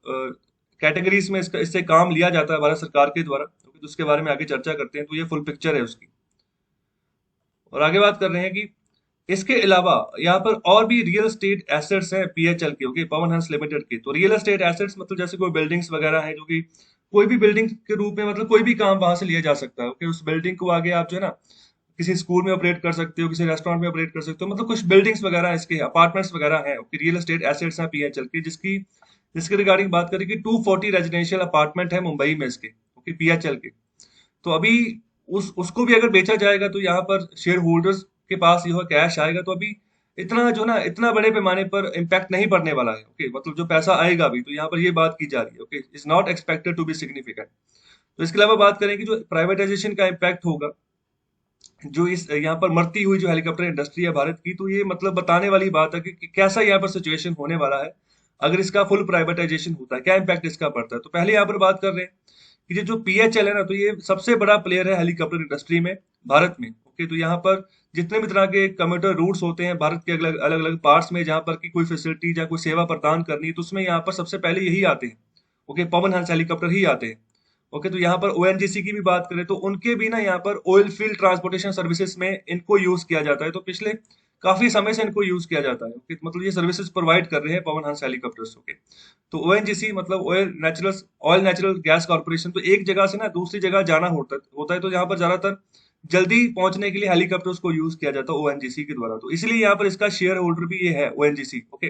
कैटेगरीज में इसका इससे काम लिया जाता है भारत सरकार के द्वारा, तो उसके बारे में आगे चर्चा करते हैं। तो ये फुल पिक्चर है उसकी। और आगे बात कर रहे हैं कि इसके अलावा यहाँ पर और भी रियल एस्टेट एसेट्स हैं पीएचएल के, ओके, पवन हंस लिमिटेड के। तो रियल एस्टेट एसेट्स मतलब जैसे कोई बिल्डिंग्स वगैरह है, जो कि कोई भी बिल्डिंग के रूप में मतलब कोई भी काम वहां से लिया जा सकता है, ओके। उस बिल्डिंग को आगे आप जो है ना किसी स्कूल में ऑपरेट कर सकते हो, किसी रेस्टोरेंट में ऑपरेट कर सकते हो, मतलब कुछ बिल्डिंग्स वगैरह इसके अपार्टमेंट्स वगैरह हैं, ओके, रियल एस्टेट एसेट्स हैं पीएचएल की। जिसके रिगार्डिंग बात करें कि 240 रेजिडेंशियल अपार्टमेंट है मुंबई में इसके, ओके, पीएचएल के। तो अभी उसको भी अगर बेचा जाएगा तो यहाँ पर शेयर होल्डर्स के पास यह कैश आएगा। तो अभी इतना जो ना इतना बड़े पैमाने पर इम्पैक्ट नहीं पड़ने वाला है, ओके, मतलब जो पैसा आएगा अभी, तो यहाँ पर ये बात की जा रही है, okay, is not expected to be significant. तो इसके अलावा बात करें कि जो प्राइवेटाइजेशन का इम्पैक्ट होगा जो इस यहाँ पर मरती हुई जो हेलीकॉप्टर इंडस्ट्री है भारत की, तो ये मतलब बताने वाली बात है कि कैसा यहाँ पर सिचुएशन होने वाला है अगर इसका फुल प्राइवेटाइजेशन होता है, क्या इम्पैक्ट इसका पड़ता है। तो पहले यहाँ पर बात कर रहे हैं कि ये जो पीएचएल है ना, तो ये सबसे बड़ा प्लेयर है हेलीकॉप्टर इंडस्ट्री में भारत में, ओके। तो यहाँ पर जितने भी तरह के कम्यूटर रूट्स होते हैं भारत के अलग अलग अलग पार्ट्स में, जहाँ पर की कोई फैसिलिटी या कोई सेवा प्रदान करनी है, तो उसमें यहाँ पर सबसे पहले यही आते हैं, ओके, पवन हंस हेलीकॉप्टर ही आते हैं, ओके। तो यहाँ पर ओएनजीसी की भी बात करें तो उनके भी ना यहाँ पर ऑयल फील्ड ट्रांसपोर्टेशन सर्विसेज में इनको यूज किया जाता है। तो पिछले काफी समय से इनको यूज किया जाता है, ओके। मतलब ये सर्विसेज प्रोवाइड कर रहे हैं पवन हंस हेलीकॉप्टर्स, ओके। तो ओएनजीसी मतलब ऑयल नेचुरल गैस कॉर्पोरेशन, तो एक जगह से ना दूसरी जगह जाना होता है, तो यहाँ पर ज्यादातर जल्दी पहुंचने के लिए हेलीकॉप्टर्स को यूज किया जाता है ओएनजीसी के द्वारा। तो इसलिए यहाँ पर इसका शेयर होल्डर भी ये है ओएनजीसी, ओके।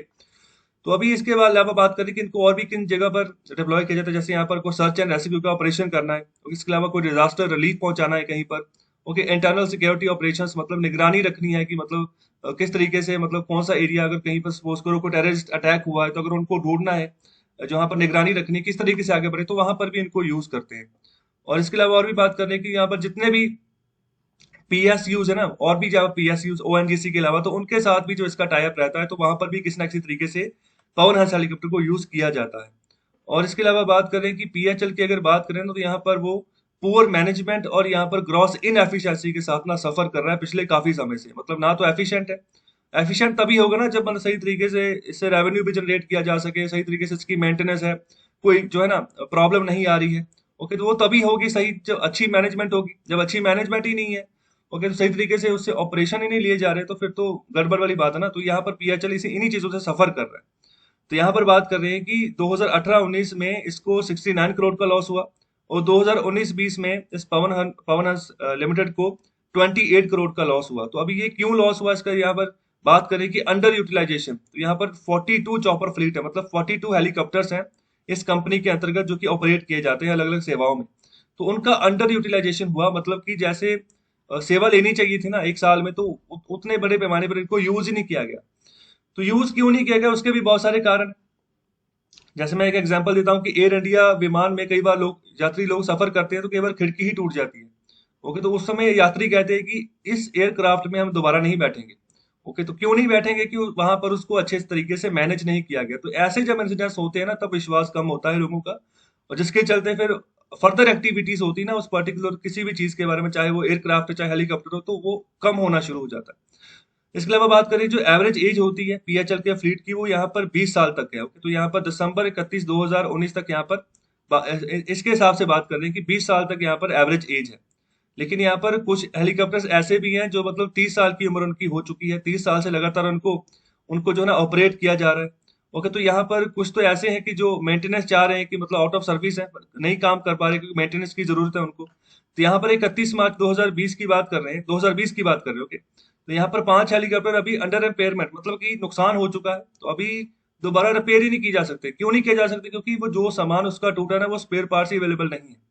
तो अभी इसके बाद अलावा बात करें कि इनको और भी किन जगह पर डिप्लॉय किया जाता है, जैसे यहाँ पर कोई सर्च एंड रेस्क्यू का ऑपरेशन करना है, तो इसके अलावा कोई डिजास्टर रिलीफ पहुंचाना है कहीं पर, ओके। इंटरनल सिक्योरिटी ऑपरेशंस मतलब निगरानी रखनी है कि मतलब किस तरीके से मतलब कौन सा एरिया, अगर कहीं पर सपोज करो कोई टेररिस्ट अटैक हुआ है तो अगर उनको ढूंढना है, जहाँ पर निगरानी रखनी है किस तरीके से आगे बढ़े, तो वहां पर भी इनको यूज करते हैं। और इसके अलावा और भी बात करने की, यहाँ पर जितने भी पीएसयूज है ना, और भी जब पीएसयूज ओएनजीसी के अलावा, तो उनके साथ भी जो इसका टाइप रहता है, तो वहां पर भी किसी ना किसी तरीके से पवन हंस हेलीकॉप्टर को यूज किया जाता है। और इसके अलावा बात करें कि पीएचएल की अगर बात करें तो यहाँ पर वो पुअर मैनेजमेंट और यहाँ पर ग्रॉस इनएफिशिएंसी के साथ ना सफर कर रहा है पिछले काफी समय से। मतलब ना तो एफिशिएंट है, एफिशिएंट तभी होगा ना जब मतलब सही तरीके से इससे रेवेन्यू भी जनरेट किया जा सके, सही तरीके से इसकी मेंटेनेंस है, कोई जो है ना प्रॉब्लम नहीं आ रही है, ओके। तो वो तभी होगी सही जब अच्छी मैनेजमेंट होगी। जब अच्छी मैनेजमेंट ही नहीं है, ओके, तो सही तरीके से उससे ऑपरेशन ही नहीं लिए जा रहे, तो फिर तो गड़बड़ वाली बात है ना। तो यहाँ पर पीएचएल इसी इन्हीं चीजों से सफर कर रहा है। तो यहाँ पर बात कर रहे हैं कि 2018-19 में इसको 69 करोड़ का लॉस हुआ, और 2019-20 में इस पवन हंस लिमिटेड को 28 करोड़ का लॉस हुआ। तो अभी ये क्यों लॉस हुआ, इसका यहाँ पर बात करें कि अंडर यूटिलाइजेशन। तो यहाँ पर 42 चॉपर फ्लीट है, मतलब 42 हेलीकॉप्टर्स हैं इस कंपनी के अंतर्गत जो कि ऑपरेट किए जाते हैं अलग अलग सेवाओं में। तो उनका अंडर यूटिलाइजेशन हुआ, मतलब कि जैसे सेवा लेनी चाहिए थी ना एक साल में, तो उतने बड़े पैमाने पर इनको यूज ही नहीं किया गया। तो यूज क्यों नहीं किया गया, उसके भी बहुत सारे कारण हैं। जैसे मैं एक एग्जांपल देता हूँ कि एयर इंडिया विमान में कई बार लोग यात्री लोग सफर करते हैं तो कई बार खिड़की ही टूट जाती है। ओके, तो उस समय यात्री कहते हैं कि इस एयरक्राफ्ट में हम दोबारा नहीं बैठेंगे। ओके, तो क्यों नहीं बैठेंगे कि वहां पर उसको अच्छे तरीके से मैनेज नहीं किया गया। तो ऐसे जब इंसिडेंट्स होते हैं ना, तब विश्वास कम होता है लोगों का, और जिसके चलते फिर फर्दर एक्टिविटीज होती है ना उस पर्टिकुलर किसी भी चीज के बारे में, चाहे वो एयरक्राफ्ट हो चाहे हेलीकॉप्टर हो, तो वो कम होना शुरू हो जाता है। इसके अलावा बात करें जो एवरेज एज होती है पीएचएल के फ्लीट की, वो यहाँ पर 20 साल तक है। ओके, तो यहाँ पर दिसंबर 31 2019 तक यहाँ पर इसके हिसाब से बात कर रहे हैं कि 20 साल तक यहाँ पर एवरेज एज है। लेकिन यहाँ पर कुछ हेलीकॉप्टर्स ऐसे भी हैं जो मतलब 30 साल की उम्र उनकी हो चुकी है, 30 साल से लगातार उनको उनको जो है ना ऑपरेट किया जा रहा है। ओके, तो यहाँ पर कुछ तो ऐसे हैं कि जो मेंटेनेंस चाह रहे हैं कि मतलब आउट ऑफ सर्विस है, नहीं काम कर पा रहे क्योंकि मेंटेनेंस की जरूरत है उनको। तो यहाँ पर 31 मार्च 2020 की बात कर रहे हैं, 2020 की बात कर रहे हैं। ओके, तो यहाँ पर 5 हेलीकॉप्टर अभी अंडर रिपेयरमेंट, मतलब कि नुकसान हो चुका है, तो अभी दोबारा रिपेयर ही नहीं की जा सकते। क्यों नहीं किया जा सकते? क्योंकि वो जो सामान उसका टूटा है ना, वो स्पेयर पार्ट्स ही अवेलेबल नहीं है।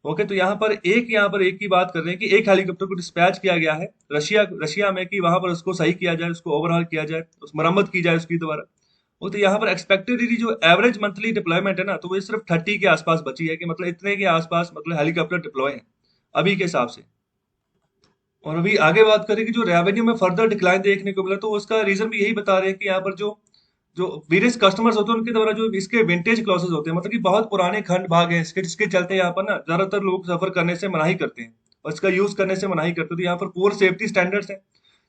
ओके, तो यहाँ पर एक की बात कर रहे हैं कि एक हेलीकॉप्टर को डिस्पैच किया गया है रशिया रशिया में, कि वहां पर उसको सही किया जाए, उसको ओवरहॉल किया जाए, उस मरम्मत की जाए उसकी दोबारा। वो तो यहाँ पर एक्सपेक्टेड जो एवरेज मंथली डिप्लॉयमेंट है ना, तो वो सिर्फ 30 के आसपास बची है, कि मतलब इतने के आसपास मतलब हेलीकॉप्टर डिप्लॉय है अभी के हिसाब से। और अभी आगे बात करें कि जो रेवेन्यू में फर्दर डिक्लाइन देखने को मिला, तो उसका रीजन भी यही बता रहे हैं कि यहाँ पर जो जो वेरियस कस्टमर्स होते हैं उनके द्वारा जो इसके विंटेज क्लॉसेस होते हैं, मतलब कि बहुत पुराने खंड भाग हैं इसके, जिसके चलते यहाँ पर ना ज्यादातर लोग सफर करने से मनाही करते हैं और इसका यूज करने से मनाही करते हैं। तो यहाँ पर पुअर सेफ्टी स्टैंडर्ड्स हैं,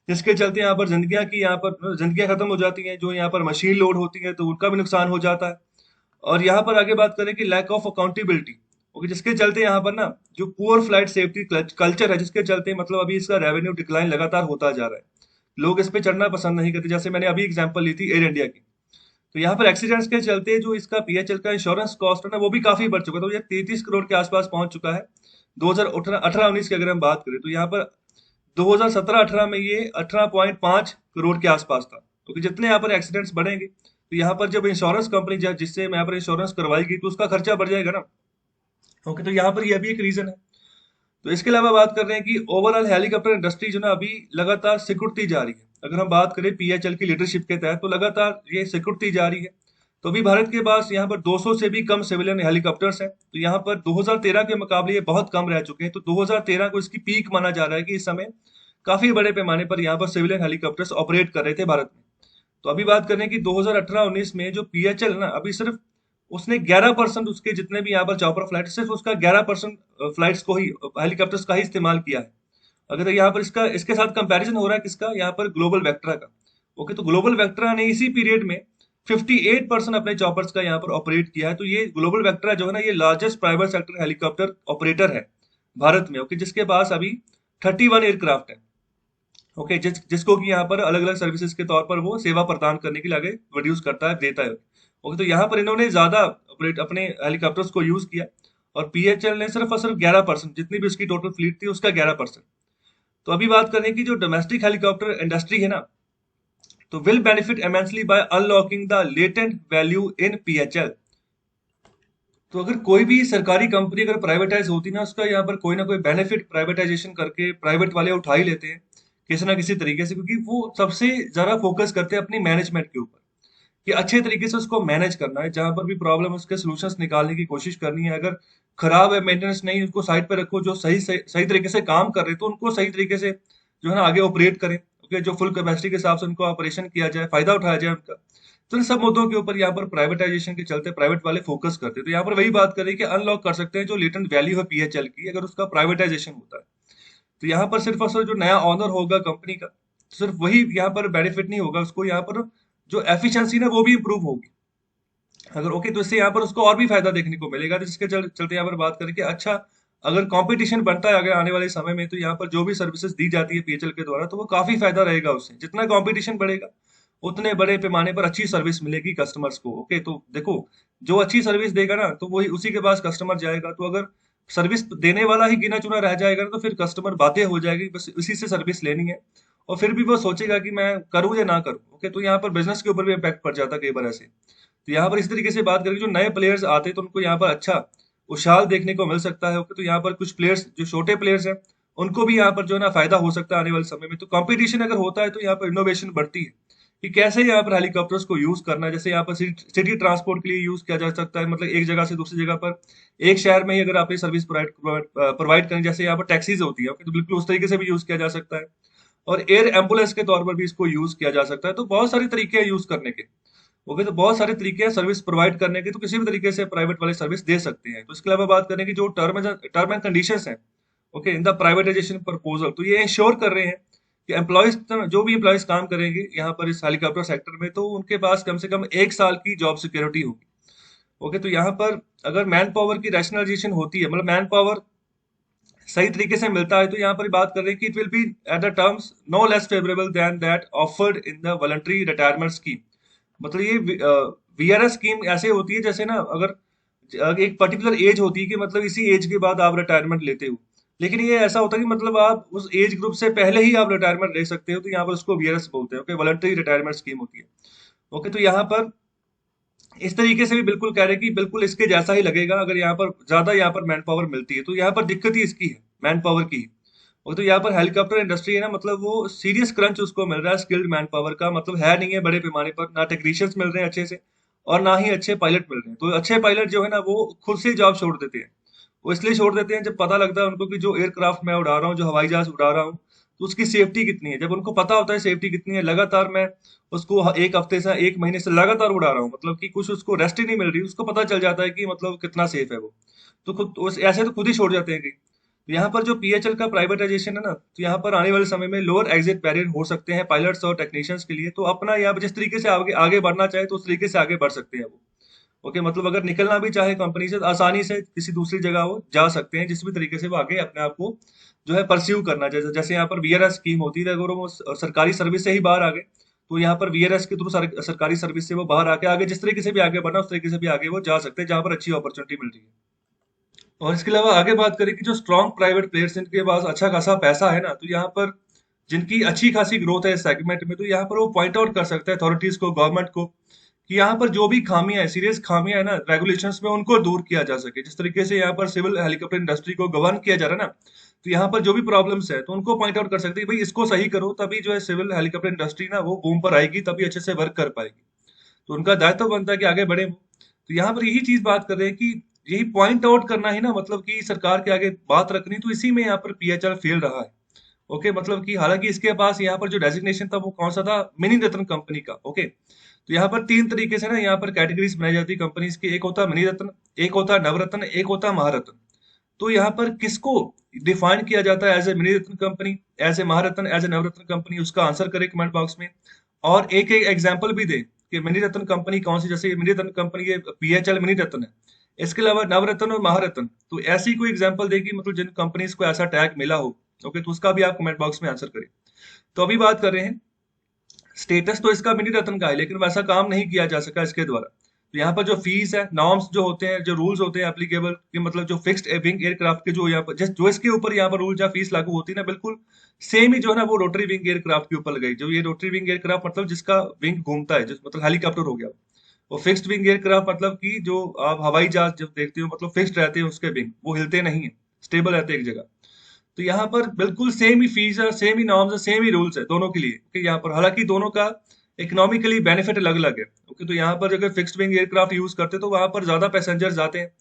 जिसके चलते यहाँ पर जिंदगियां खत्म हो जाती हैं। जो यहाँ पर मशीन लोड होती है तो उनका भी नुकसान हो जाता है। और यहाँ पर आगे बात करें कि लैक ऑफ अकाउंटेबिलिटी, ओके, जिसके चलते यहाँ पर ना जो पुअर फ्लाइट सेफ्टी कल्चर है, जिसके चलते मतलब अभी इसका रेवेन्यू डिक्लाइन लगातार होता जा रहा है। लोग इस पे चढ़ना पसंद नहीं करते। जैसे मैंने अभी एग्जांपल ली थी एयर इंडिया की, तो यहाँ पर एक्सीडेंट्स के चलते जो इसका पीएचएल का इंश्योरेंस कॉस्ट है ना, वो भी काफी बढ़ चुका था। तो ये 33 करोड़ के आसपास पहुंच चुका है 2018-19 की अगर हम बात करें। तो यहाँ पर 2017-18 में ये 18.5 करोड़ के आसपास था। क्योंकि जितने यहाँ पर एक्सीडेंट्स बढ़ेंगे, तो यहाँ पर जब इंश्योरेंस कंपनी जिससे यहाँ पर इंश्योरेंस करवाएगी, तो उसका खर्चा बढ़ जाएगा ना। ओके, तो यहाँ पर यह भी एक रीजन है। तो इसके अलावा बात कर रहे हैं कि ओवरऑल हेलीकॉप्टर इंडस्ट्री जो ना अभी लगातार सिकुड़ती जा रही है। अगर हम बात करें पीएचएल की लीडरशिप के तहत, तो लगातार ये सिकुड़ती जा रही है। तो अभी भारत के पास यहाँ पर 200 से भी कम सिविलियन हेलीकॉप्टर्स हैं। तो यहाँ पर 2013 के मुकाबले ये बहुत कम रह चुके हैं। तो 2013 को इसकी पीक माना जा रहा है कि इस समय काफी बड़े पैमाने पर यहाँ पर सिविलियन हेलीकॉप्टर्स ऑपरेट कर रहे थे भारत में। तो अभी बात करें कि 2018-19 में जो पीएचएल ना, अभी सिर्फ उसने 11% उसके जितने भी यहाँ पर चॉपर फ्लाइट, सिर्फ उसका 11% फ्लाइट्स को ही, हेलीकॉप्टर्स का ही इस्तेमाल किया है। अगर यहाँ पर इसका इसके साथ कंपैरिजन हो रहा है किसका, यहाँ पर ग्लोबल वेक्ट्रा का। ओके, तो ग्लोबल वेक्ट्रा ने इसी पीरियड में 58% अपने चॉपर्स का यहाँ पर ऑपरेट किया है। तो ये ग्लोबल वेक्ट्रा जो है ना, ये largest private sector helicopter operator है भारत में। ओके, जिसके पास अभी 31 एयरक्राफ्ट है। ओके, जिसको कि यहाँ पर अलग अलग सर्विसेज के तौर पर वो सेवा प्रदान करने के लिए आगे प्रोड्यूस करता है, देता है। ओके, तो यहाँ पर इन्होंने ज्यादा अपने हेलीकॉप्टर्स को यूज किया, और पीएचएल ने सिर्फ और सिर्फ 11%, जितनी भी उसकी टोटल फ्लीट थी उसका 11%। तो अभी बात करें कि जो डोमेस्टिक हेलीकॉप्टर इंडस्ट्री है ना, तो will benefit immensely by unlocking the latent value in PHL. तो अगर कोई भी सरकारी कंपनी अगर प्राइवेटाइज होती ना, उसका यहाँ पर कोई ना कोई बेनिफिट प्राइवेटाइजेशन करके प्राइवेट वाले उठा ही लेते हैं किसी ना किसी तरीके से, क्योंकि वो सबसे ज्यादा फोकस करते हैं अपनी मैनेजमेंट के ऊपर, कि अच्छे तरीके से उसको मैनेज करना है। जहां पर भी प्रॉब्लम है उसके सॉल्यूशंस निकालने की कोशिश करनी है। अगर खराब है, मेंटेनेंस नहीं, उसको साइड पे रखो। जो सही तरीके से काम कर रहे हैं तो उनको सही तरीके से जो है ना आगे ऑपरेट करें। ओके, जो फुल कैपेसिटी के हिसाब से उनको ऑपरेशन किया जाए, फायदा उठाया जाए उनका। तो इन सब मुद्दों के ऊपर यहाँ पर प्राइवेटाइजेशन के चलते प्राइवेट वाले फोकस करते हैं। तो यहाँ पर वही बात करें कि अनलॉक कर सकते हैं जो लेटेंट वैल्यू है पीएचएल की, अगर उसका प्राइवेटाइजेशन होता है। तो यहाँ पर सिर्फ और सिर्फ जो नया ऑनर होगा कंपनी का, सिर्फ वही यहाँ पर बेनिफिट नहीं होगा उसको, यहाँ पर जो एफिशिएंसी ना वो भी इंप्रूव होगी। अगर ओके, तो इससे यहाँ पर उसको और भी फायदा देखने को मिलेगा। तो जिसके चलते यहाँ पर बात करें कि अच्छा, अगर कंपटीशन बढ़ता है आगे आने वाले समय में, तो यहाँ पर जो भी सर्विसेज दी जाती है पीएचएल के द्वारा, तो वो काफी फायदा रहेगा उससे। जितना कंपटीशन बढ़ेगा, उतने बड़े पैमाने पर अच्छी सर्विस मिलेगी कस्टमर्स को। ओके, तो देखो, जो अच्छी सर्विस देगा ना, तो वही उसी के पास कस्टमर जाएगा। तो अगर सर्विस देने वाला ही गिना चुना रह जाएगा ना, तो फिर कस्टमर बातें हो जाएगी बस उसी से सर्विस लेनी है, और फिर भी वो सोचेगा कि मैं करूं या ना करूं। ओके, तो यहाँ पर बिजनेस के ऊपर भी इम्पैक्ट पड़ जाता है कई बार ऐसे। तो यहाँ पर इस तरीके से बात करें, जो नए प्लेयर्स आते हैं तो उनको यहाँ पर अच्छा उछाल देखने को मिल सकता है। ओके, तो यहाँ पर कुछ प्लेयर्स जो छोटे प्लेयर्स हैं, उनको भी यहाँ पर जो है ना फायदा हो सकता है आने वाले समय में। तो कंपटीशन अगर होता है तो यहाँ पर इनोवेशन बढ़ती है। कि कैसे यहाँ पर हेलीकॉप्टर्स को यूज करना है। जैसे यहाँ पर सिटी ट्रांसपोर्ट के लिए यूज किया जा सकता है, मतलब एक जगह से दूसरी जगह पर, एक शहर में ही अगर आप ये सर्विस प्रोवाइड करें, जैसे यहाँ पर टैक्सीज होती है, ओके, तो बिल्कुल उस तरीके से भी यूज किया जा सकता है। और एयर एम्बुलेंस के तौर पर भी इसको यूज किया जा सकता है। तो बहुत सारे तरीके हैं यूज करने के। ओके, तो बहुत सारे तरीके हैं सर्विस प्रोवाइड करने के, तो किसी भी तरीके से प्राइवेट वाले सर्विस दे सकते हैं। तो इसके अलावा बात करें कि जो टर्म एंड कंडीशंस हैं, okay, in the privatisation proposal, तो ये इंश्योर कर रहे हैं कि एम्प्लॉयज, जो भी एम्प्लॉयज काम करेंगे यहाँ पर इस हेलीकॉप्टर सेक्टर में, तो उनके पास कम से कम 1 साल की जॉब सिक्योरिटी होगी। ओके, तो यहाँ पर अगर मैन पावर की रैशनलाइजेशन होती है, मतलब मैन पावर सही तरीके से मिलता है, तो यहाँ पर बात कर रहे हैं कि it will be at the terms no less favourable than that offered in the voluntary retirement scheme. मतलब ये वीआरएस स्कीम ऐसे होती है जैसे ना, अगर एक पर्टिकुलर एज होती है कि मतलब इसी एज के बाद आप रिटायरमेंट लेते हो, लेकिन ये ऐसा होता है कि मतलब आप उस एज ग्रुप से पहले ही आप रिटायरमेंट ले सकते हो, तो यहाँ पर उसको वीआरएस बोलते हैं। ओके, वॉलंटरी रिटायरमेंट स्कीम होती है। ओके, तो यहाँ पर इस तरीके से भी बिल्कुल कह रहे हैं कि बिल्कुल इसके जैसा ही लगेगा अगर यहाँ पर ज्यादा यहाँ पर मैन पावर मिलती है। तो यहाँ पर दिक्कत ही इसकी है, मैन पावर की। और तो यहाँ पर हेलीकॉप्टर इंडस्ट्री है ना, मतलब वो सीरियस क्रंच उसको मिल रहा है स्किल्ड मैन पावर का, मतलब है नहीं है बड़े पैमाने पर, ना टेक्नीशियंस मिल रहे हैं अच्छे से, और ना ही अच्छे पायलट मिल रहे हैं। तो अच्छे पायलट जो है ना, वो खुद से जॉब छोड़ देते हैं। वो इसलिए छोड़ देते हैं जब पता लगता है उनको कि जो एयरक्राफ्ट मैं उड़ा रहा हूँ, जो हवाई जहाज उड़ा रहा हूँ, तो उसकी सेफ्टी कितनी है। जब उनको पता होता है सेफ्टी कितनी है, लगातार मैं उसको एक हफ्ते से, एक महीने से लगातार उड़ा रहा हूँ, मतलब कि कुछ उसको रेस्ट ही नहीं मिल रही, उसको पता चल जाता है कि मतलब कितना सेफ है वो। तो खुद ऐसे तो खुद ही छोड़ जाते हैं कहीं। तो यहाँ पर जो पीएचएल का प्राइवेटाइजेशन है ना, तो यहाँ पर आने वाले समय में लोअर एग्जिट बैरियर हो सकते हैं पायलट्स और टेक्नीशियंस के लिए। तो अपना यहाँ पर जिस तरीके से आगे आगे बढ़ना चाहे, तो उस तरीके से आगे बढ़ सकते हैं वो। ओके, मतलब अगर निकलना भी चाहे कंपनी से, आसानी से किसी दूसरी जगह वो जा सकते हैं, जिस भी तरीके से वो आगे अपने आप को जो है परस्यू करना। जैसे जैसे यहाँ पर वीआरएस स्कीम होती है, अगर वो सरकारी सर्विस से ही बाहर आ गए, तो यहाँ पर वीआरएस के थ्रू सरकारी सर्विस से वो बाहर आके आगे जिस तरीके से भी आगे बढ़ना, उस तरीके से भी आगे वो जा सकते हैं, जहां पर अच्छी अपॉर्चुनिटी मिल रही है। और इसके अलावा आगे बात करें कि जो स्ट्रॉन्ग प्राइवेट प्लेयर्स जिनके पास अच्छा खासा पैसा है ना, तो यहाँ पर जिनकी अच्छी खासी ग्रोथ है इस सेगमेंट में, तो यहाँ पर वो पॉइंट आउट कर सकते हैं अथॉरिटीज को, गवर्नमेंट को, कि यहाँ पर जो भी खामियां है, सीरियस खामियां है ना रेगुलेशंस में, उनको दूर किया जा सके। जिस तरीके से यहाँ पर सिविल हेलीकॉप्टर इंडस्ट्री को गवर्न किया जा रहा है ना, तो यहाँ पर जो भी प्रॉब्लम्स है, तो उनको पॉइंट आउट कर सकते हैं, भाई इसको सही करो, तभी जो है सिविल हेलीकॉप्टर इंडस्ट्री ना वो बूम पर आएगी, तभी अच्छे से वर्क कर पाएगी। तो उनका दायित्व बनता है कि आगे बढ़े वो। तो यहाँ पर यही चीज बात कर रहे हैं कि यही पॉइंट आउट करना ही ना, मतलब कि सरकार के आगे बात रखनी, तो इसी में यहाँ पर पीएचएल फेल रहा है। ओके, मतलब कि हालांकि इसके पास यहाँ पर जो डेजिग्नेशन था वो कौन सा था, मिनी रत्न कंपनी का। ओके, तो यहाँ पर तीन तरीके से ना यहाँ पर कैटेगरीज बनाई जाती है कंपनीज की, एक होता है मिनी रत्न, एक होता है नवरत्न, एक होता है महारत्न। तो यहाँ पर किसको डिफाइन किया जाता है as a mini ratna company, as a Maharatna, as a Navratna company, उसका आंसर करें कमेंट बॉक्स में। और एक एक एग्जाम्पल भी दे कि मिनी रत्न कंपनी कौन सी, जैसे मिनी रत्न कंपनी ये पीएचएल मिनी रत्न है। इसके अलावा नवरत्न और महारत्न, तो ऐसी कोई एग्जाम्पल देगी, मतलब जिन कंपनीज को ऐसा टैग मिला हो। ओके, तो उसका भी आप कमेंट बॉक्स में आंसर करें। तो अभी बात कर रहे हैं, स्टेटस तो इसका मिनी रत्न का है, लेकिन वैसा काम नहीं किया जा सका इसके द्वारा। तो यहाँ पर जो फीस है, नॉर्म्स जो होते हैं, जो रूल्स होते हैं एप्लीकेबल, कि मतलब जो फिक्स्ड विंग एयरक्राफ्ट के जो यहाँ पर जो इसके ऊपर यहाँ पर रूल या फीस लागू होती है ना, बिल्कुल सेम ही जो है ना वो रोटरी विंग एयरक्राफ्ट के ऊपर लगाई। जो ये रोटरी विंग एयरक्राफ्ट मतलब जिसका विंग घूमता है, जिस मतलब हेलीकॉप्टर हो गया। और फिक्स्ड विंग एयरक्राफ्ट मतलब कि जो आप हवाई जहाज जब देखते हो, मतलब फिक्स्ड रहते हैं उसके विंग, वो हिलते नहीं है, स्टेबल रहते हैं एक जगह। तो यहाँ पर बिल्कुल सेम ही फीस है, सेम ही नॉर्म्स है, सेम ही रूल्स है दोनों के लिए। ओके, यहाँ पर हालांकि दोनों का इकोनॉमिकली बेनिफिट अलग अलग है। ओके, तो यहाँ पर अगर फिक्स्ड विंग एयरक्राफ्ट यूज करते तो वहां पर ज्यादा पैसेंजर्स जाते हैं।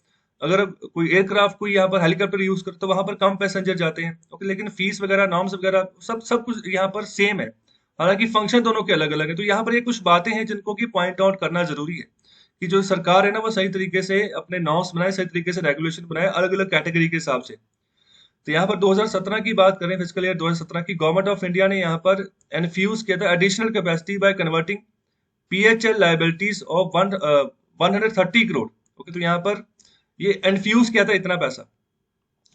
अगर कोई एयरक्राफ्ट कोई यहाँ पर हेलीकॉप्टर यूज करते तो वहां पर कम पैसेंजर जाते हैं। ओके, लेकिन फीस वगैरह, नॉर्म्स वगैरह सब सब कुछ यहाँ पर सेम है, हालांकि फंक्शन दोनों के अलग अलग है। तो यहाँ पर ये कुछ बातें हैं जिनको कि पॉइंट आउट करना जरूरी है, कि जो सरकार है ना वो सही तरीके से अपने नॉर्म्स बनाए, सही तरीके से रेगुलेशन बनाए अलग अलग कैटेगरी के हिसाब से। तो यहाँ पर 2017 की बात करें, फिजिकल ईयर 2017 की, गवर्नमेंट ऑफ इंडिया ने यहाँ पर एनफ्यूज किया था additional capacity by converting PHL liabilities of 130 crore. Okay, तो यहाँ पर ये एनफ्यूज किया था इतना पैसा।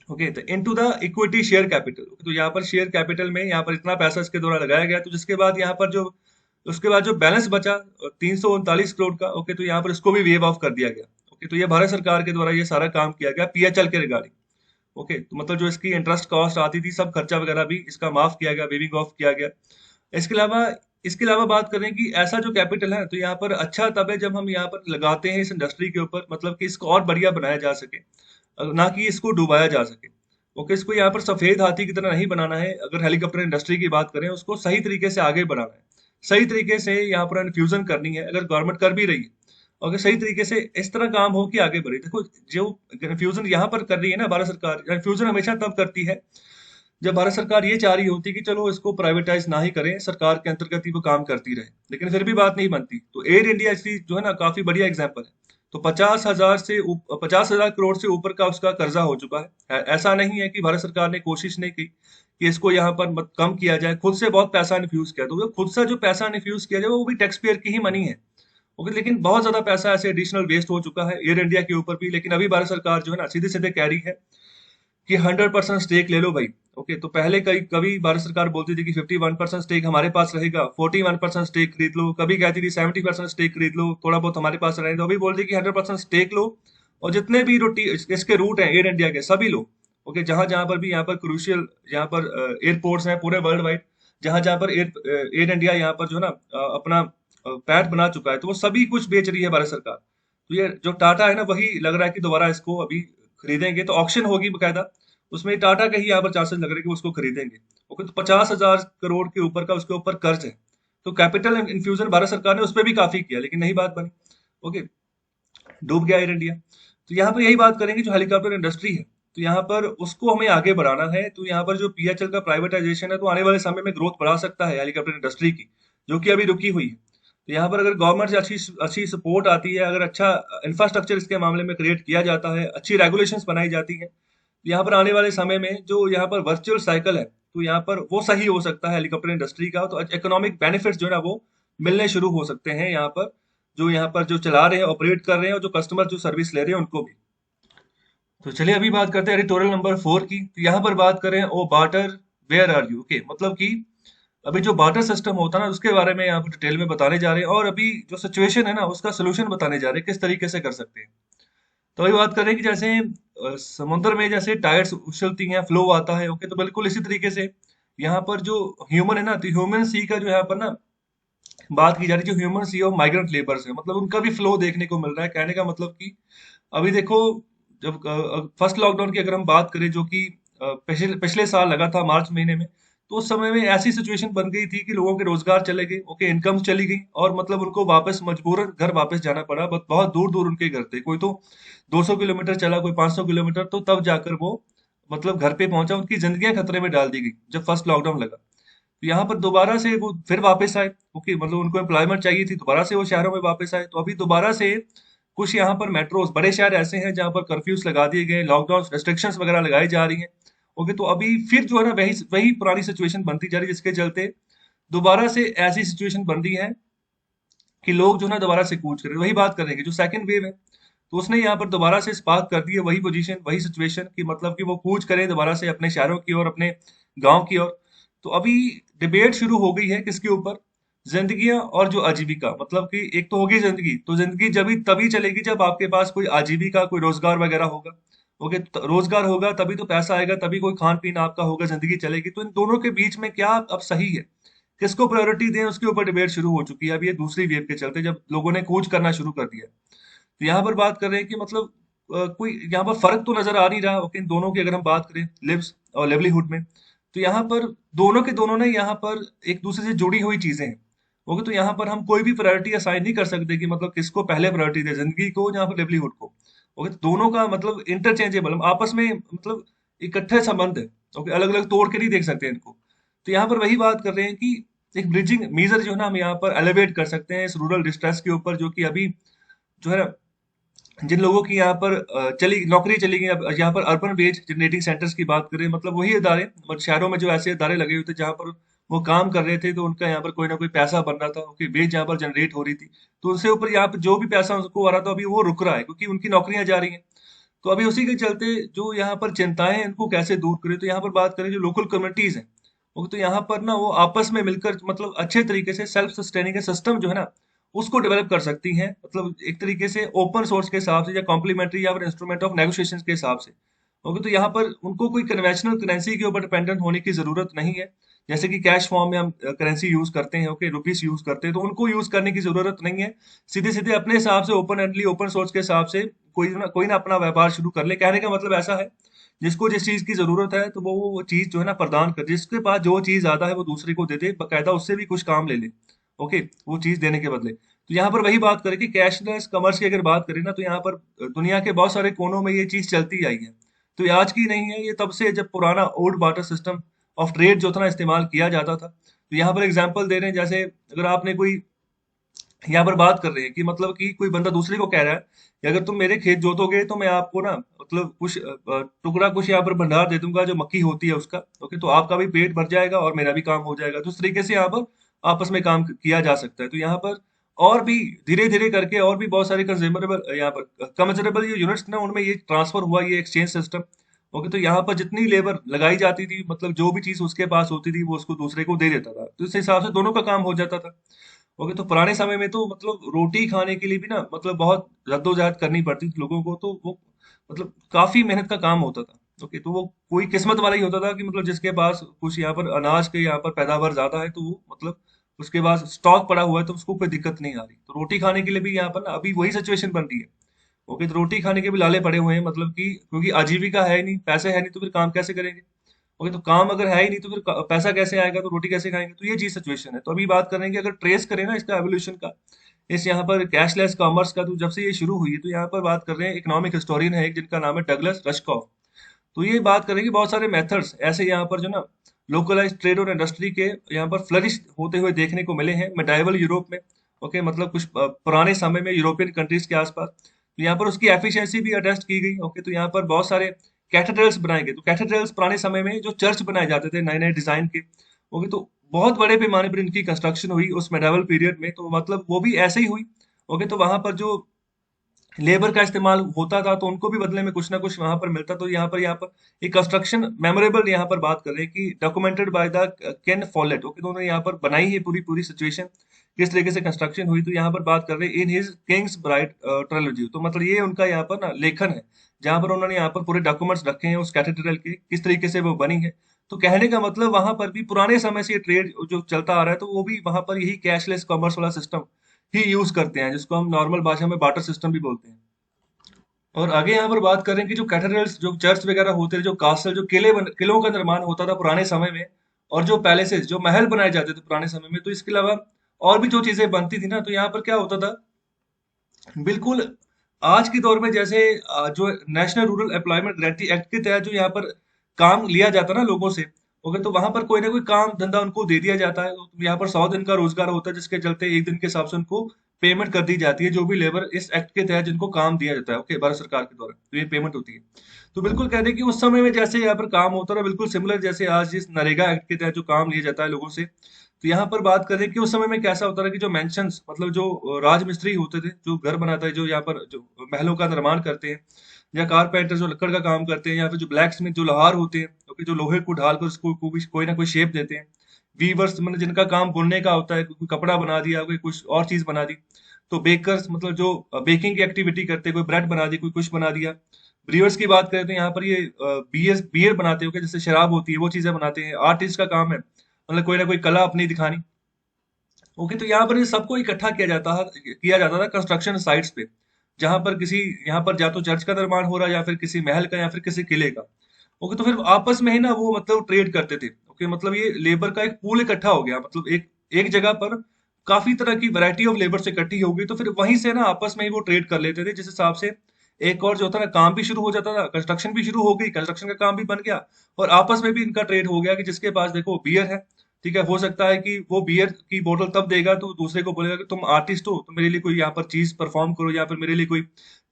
ओके, तो into the equity share capital. तो यहाँ पर शेयर कैपिटल में यहाँ पर इतना पैसा इसके द्वारा लगाया गया। तो जिसके बाद यहाँ पर जो उसके बाद जो बैलेंस बचा 339 करोड़ का, ओके, तो यहाँ पर इसको भी वेव ऑफ कर दिया गया। ओके, तो ये भारत सरकार के द्वारा ये सारा काम किया गया पीएचएल के रिगार्डिंग। ओके, तो मतलब जो इसकी इंटरेस्ट कॉस्ट आती थी, सब खर्चा वगैरह भी इसका माफ किया गया, वेविंग ऑफ किया गया। इसके अलावा बात करें कि ऐसा जो कैपिटल है, तो यहाँ पर अच्छा तब है जब हम यहाँ पर लगाते हैं इस इंडस्ट्री के ऊपर, मतलब कि इसको और बढ़िया बनाया जा सके, ना कि इसको डुबाया जा सके। ओके, इसको यहाँ पर सफेद हाथी की तरह नहीं बनाना है। अगर हेलीकॉप्टर इंडस्ट्री की बात करें, उसको सही तरीके से आगे बढ़ाना है। सही तरीके से यहाँ पर इन्फ्यूजन करनी है, अगर गवर्नमेंट कर भी रही है, अगर सही तरीके से इस तरह काम हो कि आगे बढ़े। देखो, जो इन्फ्यूजन यहाँ पर कर रही है ना भारत सरकार, इन्फ्यूजन हमेशा तब करती है जब भारत सरकार ये चाह रही होती है कि चलो इसको प्राइवेटाइज ना ही करें, सरकार के अंतर्गत ही वो काम करती रहे, लेकिन फिर भी बात नहीं बनती। तो एयर इंडिया इसकी जो है ना काफी बढ़िया एग्जांपल है। तो 50,000 करोड़ से ऊपर का उसका कर्जा हो चुका है। ऐसा नहीं है कि भारत सरकार ने कोशिश नहीं की कि इसको यहाँ पर कम किया जाए, खुद से बहुत पैसा इन्फ्यूज किया। तो वो खुद से जो पैसा इन्फ्यूज किया जाए वो भी टैक्स पेयर की ही मनी है। ओके, लेकिन बहुत ज्यादा पैसा ऐसे एडिशनल वेस्ट हो चुका है एयर इंडिया के ऊपर भी। लेकिन अभी भारत सरकार जो है ना सीधे सीधे कह रही है कि 100% स्टेक ले लो भाई। ओके, तो पहले कई कभी भारत सरकार बोलती थी कि 51% स्टेक हमारे पास रहेगा, 41% स्टेक खरीद लो, कभी कहती थी 70% स्टेक खरीद लो, थोड़ा बहुत हमारे पास रहेगा। तो अभी बोलती है कि 100% स्टेक लो, और जितने भी इसके रूट हैं एयर इंडिया के सभी लो। ओके, जहां जहां पर भी यहाँ पर क्रूशियल यहाँ पर एयरपोर्ट्स हैं पूरे वर्ल्ड वाइड, जहां जहां पर एयर इंडिया यहाँ पर जो है ना अपना पैठ बना चुका है, तो वो सभी कुछ बेच रही है भारत सरकार। तो ये जो टाटा है ना, वही लग रहा है कि दोबारा इसको अभी खरीदेंगे, तो ऑक्शन होगी बकायदा, उसमें टाटा के ही यहाँ पर चांसेस लग रहे हैं कि वो उसको खरीदेंगे। ओके, तो 50,000 करोड़ के ऊपर का उसके ऊपर कर्ज है। तो कैपिटल इन्फ्यूजन भारत सरकार ने उस पर भी काफी किया, लेकिन नहीं बात बनी। ओके, डूब गया एयर इंडिया। तो यहाँ पर यही बात करेंगे जो हेलीकॉप्टर इंडस्ट्री है, तो यहाँ पर उसको हमें आगे बढ़ाना है। तो यहाँ पर जो पीएचएल का प्राइवेटाइजेशन है, तो आने वाले समय में ग्रोथ बढ़ा सकता है हेलीकॉप्टर इंडस्ट्री की, जो कि अभी रुकी हुई है। तो यहाँ पर अगर गवर्नमेंट से अच्छी अच्छी सपोर्ट आती है, अगर अच्छा इंफ्रास्ट्रक्चर इसके मामले में क्रिएट किया जाता है, अच्छी रेगुलेशंस बनाई जाती है, तो यहाँ पर आने वाले समय में जो यहाँ पर वर्चुअल साइकिल है, तो यहाँ पर वो सही हो सकता है हेलीकॉप्टर इंडस्ट्री का। तो इकोनॉमिक बेनिफिट्स जो है ना वो मिलने शुरू हो सकते हैं यहाँ पर, जो यहाँ पर जो चला रहे हैं, ऑपरेट कर रहे हैं, और जो कस्टमर जो सर्विस ले रहे हैं उनको भी। तो चलिए अभी बात करते हैं एडिटोरियल नंबर 4 की। तो यहाँ पर बात करें oh barter where are you. Okay, मतलब कि अभी जो बार्टर सिस्टम होता है ना उसके बारे में यहाँ पर डिटेल में बताने जा रहे हैं, और अभी जो सिचुएशन है ना उसका सोल्यूशन बताने जा रहे हैं किस तरीके से कर सकते हैं। तो अभी बात करें कि जैसे समुद्र में जैसे टाइड्स उछलती हैं, फ्लो आता है। ओके, तो बिल्कुल इसी तरीके से यहाँ पर जो ह्यूमन है ना, तो ह्यूमन सी का जो यहाँ पर ना बात की जा रही है, जो human sea of migrant labours है, मतलब उनका भी फ्लो देखने को मिल रहा है। कहने का मतलब कि अभी देखो, जब फर्स्ट लॉकडाउन की अगर हम बात करें, जो कि पिछले पिछले साल लगा था मार्च महीने में, तो उस समय में ऐसी सिचुएशन बन गई थी कि लोगों के रोजगार चले गए। ओके, इनकम चली गई, और मतलब उनको वापस मजबूरन घर वापस जाना पड़ा। बहुत दूर दूर उनके घर थे, कोई तो 200 किलोमीटर चला, कोई 500 किलोमीटर, तो तब जाकर वो मतलब घर पे पहुंचा। उनकी जिंदगियां खतरे में डाल दी गई जब फर्स्ट लॉकडाउन लगा। तो यहाँ पर दोबारा से वो फिर वापस आए। ओके, मतलब उनको एम्प्लॉयमेंट चाहिए थी, दोबारा से वो शहरों में वापस आए। तो अभी दोबारा से कुछ यहाँ पर मेट्रोस, बड़े शहर ऐसे हैं जहाँ पर कर्फ्यूज लगा दिए गए, लॉकडाउन रेस्ट्रिक्शंस वगैरह लगाई जा रही हैं। ओके, तो अभी फिर जो है ना वही वही पुरानी सिचुएशन बनती जा रही है, जिसके चलते दोबारा से ऐसी सिचुएशन बन रही है कि लोग जो है ना दोबारा से कूच करें। वही बात करेंगे जो सेकंड वेव है, तो उसने यहाँ पर दोबारा से स्पार्क कर दी है वही पोजीशन, वही सिचुएशन की, मतलब कि वो कूच करें दोबारा से अपने शहरों की ओर, अपने गांव की ओर। तो अभी डिबेट शुरू हो गई है किसके ऊपर, जिंदगियां और जो आजीविका। मतलब कि एक तो होगी जिंदगी, तो जिंदगी जब तभी चलेगी जब आपके पास कोई आजीविका, कोई रोजगार वगैरह होगा। ओके, तो रोजगार होगा तभी तो पैसा आएगा, तभी कोई खान पीन आपका होगा, जिंदगी चलेगी। तो इन दोनों के बीच में क्या अब सही है, किसको प्रायोरिटी दें, उसके ऊपर डिबेट शुरू हो चुकी है। अब ये दूसरी वेव के चलते जब लोगों ने कूच करना शुरू कर दिया। तो यहाँ पर बात कर रहे हैं कि मतलब कोई यहाँ पर फर्क तो नजर आ नहीं रहा। ओके, इन दोनों की अगर हम बात करें लिव्स और लिवलीहुड में, तो यहाँ पर दोनों के दोनों ने यहाँ पर एक दूसरे से जुड़ी हुई चीजें हैं। ओके, तो यहाँ पर हम कोई भी प्रायोरिटी असाइन नहीं कर सकते कि मतलब किसको पहले प्रायोरिटी दे, जिंदगी को यहाँ पर लिवलीहुड को। ओके, तो दोनों का मतलब इंटरचेंजेबल, हम आपस में मतलब इकट्ठे संबंध है। ओके, अलग अलग तोड़ के नहीं देख सकते इनको। तो यहाँ पर वही बात कर रहे हैं कि एक ब्रिजिंग मेजर जो है ना हम यहाँ पर एलिवेट कर सकते हैं इस रूरल डिस्ट्रेस के ऊपर, जो कि अभी जो है ना जिन लोगों की यहाँ पर चली नौकरी चली गई। अब यहाँ पर अर्बन वेज जनरेटिंग सेंटर्स की बात करें, मतलब वही इदारे, मतलब शहरों में जो ऐसे इदारे लगे हुए थे जहाँ पर वो काम कर रहे थे, तो उनका यहाँ पर कोई ना कोई पैसा बन रहा था। ओके, वेज यहाँ पर जनरेट हो रही थी, तो उससे ऊपर यहाँ पर जो भी पैसा उनको आ रहा था अभी वो रुक रहा है, क्योंकि उनकी नौकरियां जा रही हैं। तो अभी उसी के चलते जो यहाँ पर चिंताएं हैं इनको कैसे दूर करें। तो यहाँ पर बात करें जो लोकल कम्युनिटीज हैं, वो तो यहाँ पर ना वो आपस में मिलकर मतलब अच्छे तरीके से सेल्फ सस्टेनिंग सिस्टम जो है ना उसको डेवलप कर सकती हैं। मतलब एक तरीके से ओपन सोर्स के हिसाब से, या कॉम्प्लीमेंट्री, या फिर इंस्ट्रूमेंट ऑफ नेगोशिएशन के हिसाब से। ओके, तो यहाँ पर उनको कोई कन्वेंशनल करेंसी के ऊपर डिपेंडेंट होने की जरूरत नहीं है। जैसे कि कैश फॉर्म में हम करेंसी यूज करते हैं, ओके, रुपीस यूज करते हैं, तो उनको यूज करने की जरूरत नहीं है। सीधे सीधे अपने हिसाब से ओपन एंडली, ओपन सोर्स के हिसाब से कोई ना अपना व्यापार शुरू कर ले। कहने का मतलब ऐसा है, जिसको जिस चीज की जरूरत है तो वो चीज जो है ना प्रदान कर, जिसके पास जो चीज ज्यादा है वो दूसरे को दे दे, बकायदा उससे भी कुछ काम ले ले। ओके, वो चीज देने के बदले। तो यहाँ पर वही बात करें कि कैशलेस कॉमर्स की अगर बात करें ना, तो यहाँ पर दुनिया के बहुत सारे कोनों में ये चीज चलती आई है। तो ये आज की नहीं है, ये तब से जब पुराना old barter system of trade जो था ना इस्तेमाल किया जाता था। तो यहाँ पर एग्जांपल दे रहे हैं, जैसे अगर आपने कोई यहाँ पर बात कर रहे हैं कि मतलब कि कोई बंदा दूसरे को कह रहा है कि अगर तुम मेरे खेत जोतोगे तो मैं आपको ना मतलब कुछ टुकड़ा कुछ यहाँ पर भंडार दे दूंगा जो मक्की होती है उसका। ओके, तो आपका भी पेट भर जाएगा और मेरा भी काम हो जाएगा। तो इस तरीके से यहाँ पर आपस में काम किया जा सकता है। तो यहाँ पर और भी धीरे धीरे करके और भी बहुत सारे कंज्यूमरेबल यहाँ पर कमेंसरेबल ये यूनिट्स ना उनमें ये ट्रांसफर हुआ, ये एक्सचेंज सिस्टम। ओके, तो यहाँ पर जितनी लेबर लगाई जाती थी, मतलब जो भी चीज उसके पास होती थी वो उसको दूसरे को दे देता था, तो इस हिसाब से दोनों का काम हो जाता था। ओके, तो पुराने समय में तो मतलब रोटी खाने के लिए भी ना मतलब बहुत जद्दोजहद करनी पड़ती थी लोगों को। तो वो मतलब काफी मेहनत का काम होता था। ओके, तो वो कोई किस्मत वाला ही होता था कि मतलब जिसके पास कुछ यहाँ पर अनाज के यहाँ पर पैदावार ज्यादा है, तो वो मतलब उसके पास स्टॉक पड़ा हुआ है, तो उसको कोई दिक्कत नहीं आ रही। तो रोटी खाने के लिए भी यहाँ पर ना अभी वही सिचुएशन बन रही है। ओके, तो रोटी खाने के भी लाले पड़े हुए हैं, मतलब कि क्योंकि आजीविका है नहीं, पैसे है नहीं, तो फिर काम कैसे करेंगे। ओके, तो काम अगर है ही नहीं तो फिर पैसा कैसे आएगा, तो रोटी कैसे खाएंगे। तो ये चीज सिचुएशन है। तो अभी बात करें कि अगर ट्रेस करें ना इसका एवोल्यूशन का, इस यहाँ पर कैशलेस कॉमर्स का, तो जब से ये शुरू हुई है, तो यहाँ पर बात कर रहे हैं, इकोनॉमिक हिस्टोरियन है एक जिनका नाम है डगलस रश्कॉफ। तो ये बात करें कि बहुत सारे मेथड्स ऐसे यहाँ पर जो ना लोकलाइज ट्रेड और इंडस्ट्री के यहाँ पर फ्लरिश होते हुए देखने को मिले हैं मेडाइवल यूरोप में। ओके, मतलब कुछ पुराने समय में यूरोपियन कंट्रीज के आसपास। तो यहाँ पर उसकी एफिशिएंसी भी अटेस्ट की गई। ओके, तो यहाँ पर बहुत सारे कैथेड्रल्स बनाए गए। तो कैथेड्रल्स पुराने समय में जो चर्च बनाए जाते थे नए नए डिजाइन के। ओके, तो बहुत बड़े पैमाने पर इनकी कंस्ट्रक्शन हुई उस मेडाइवल पीरियड में, तो मतलब वो भी ऐसे ही हुई। ओके, तो वहां पर जो लेबर का इस्तेमाल होता था, तो उनको भी बदले में कुछ ना कुछ वहां पर मिलता। तो यहाँ पर एक कंस्ट्रक्शन मेमोरेबल यहाँ पर बात कर रहे हैं कि documented by the Ken Follett. Okay, तो उन्होंने यहाँ पर बनाई है पूरी पूरी सिचुएशन किस तरीके से कंस्ट्रक्शन हुई। तो यहाँ पर बात कर रहे हैं in his Kings bright trilogy. तो मतलब ये उनका यहाँ पर ना लेखन है, जहां पर उन्होंने यहाँ पर पूरे डॉक्यूमेंट्स रखे हैं उस कैथेड्रल के, किस तरीके से वो बनी है। तो कहने का मतलब वहां पर भी पुराने समय से ट्रेड जो चलता आ रहा है, तो वो भी वहां पर यही कैशलेस कॉमर्स वाला सिस्टम ही यूज करते हैं, जिसको हम नॉर्मल भाषा में बाटर सिस्टम भी बोलते हैं। और आगे यहाँ पर बात करें कि जो कैथेड्रल्स, जो चर्च वगैरह होते थे, जो कास्टल, जो किलों का निर्माण होता था पुराने समय में, और जो पैलेसेस, जो महल बनाए जाते थे पुराने समय में, तो इसके अलावा और भी जो चीजें बनती थी ना, तो यहाँ पर क्या होता था बिल्कुल आज के दौर में, जैसे जो national rural employment guarantee act के तहत जो यहाँ पर काम लिया जाता है ना लोगों से। ओके, तो वहां पर कोई ना कोई काम धंधा उनको दे दिया जाता है। तो यहाँ पर 100 दिन का रोजगार होता है, जिसके चलते एक दिन के हिसाब से उनको पेमेंट कर दी जाती है, जो भी लेबर इस एक्ट के तहत जिनको काम दिया जाता है, ओके, भारत सरकार के द्वारा, तो ये पेमेंट होती है। तो बिल्कुल कह रहे हैं कि उस समय में जैसे यहाँ पर काम होता था, बिल्कुल सिमिलर जैसे आज जिस नरेगा एक्ट के तहत जो काम लिया जाता है लोगों से। तो यहाँ पर बात करें कि उस समय में कैसा होता था कि जो मेंशंस, मतलब जो राजमिस्त्री होते थे, जो घर बनाता है, जो यहाँ पर जो महलों का निर्माण करते हैं, या कारपेंटर जो लकड़ का काम करते हैं, या फिर जो ब्लैक स्मिथ जो लोहार होते हैं, ओके, जो लोहे को ढाल कर उसको कोई ना कोई शेप देते हैं। वीवर्स मतलब जिनका काम बुनने का होता है, कोई कपड़ा बना दिया, कोई कुछ और चीज बना दी। तो बेकर्स मतलब जो बेकिंग की एक्टिविटी करते हैं, कोई ब्रेड बना दी, कोई कुछ बना दिया। ब्रीवर्स की बात करें तो यहाँ पर ये बियर बियर बनाते हो, जैसे शराब होती है वो चीजें बनाते हैं। आर्टिस्ट का काम है मतलब कोई ना कोई कला अपनी दिखानी। ओके, तो यहाँ पर ये सबको इकट्ठा किया जाता था कंस्ट्रक्शन साइट्स पे, जहां पर किसी यहाँ पर या तो चर्च का निर्माण हो रहा है, या फिर किसी महल का, या फिर किसी किले का। ओके, तो फिर आपस में ही ना वो मतलब ट्रेड करते थे। ओके, मतलब ये लेबर का एक पूल इकट्ठा हो गया, मतलब एक एक जगह पर काफी तरह की वैरायटी ऑफ लेबर से इकट्ठी हो गई, तो फिर वहीं से ना आपस में ही वो ट्रेड कर लेते थे, जिस हिसाब से एक और जो होता ना काम भी शुरू हो जाता था, कंस्ट्रक्शन भी शुरू हो गई, कंस्ट्रक्शन का काम भी बन गया, और आपस में भी इनका ट्रेड हो गया कि जिसके पास देखो बियर है, ठीक है, हो सकता है कि वो बियर की बोतल तब देगा तो दूसरे को बोलेगा कि तुम आर्टिस्ट हो, तो मेरे लिए कोई यहाँ पर चीज परफॉर्म करो, या फिर मेरे लिए कोई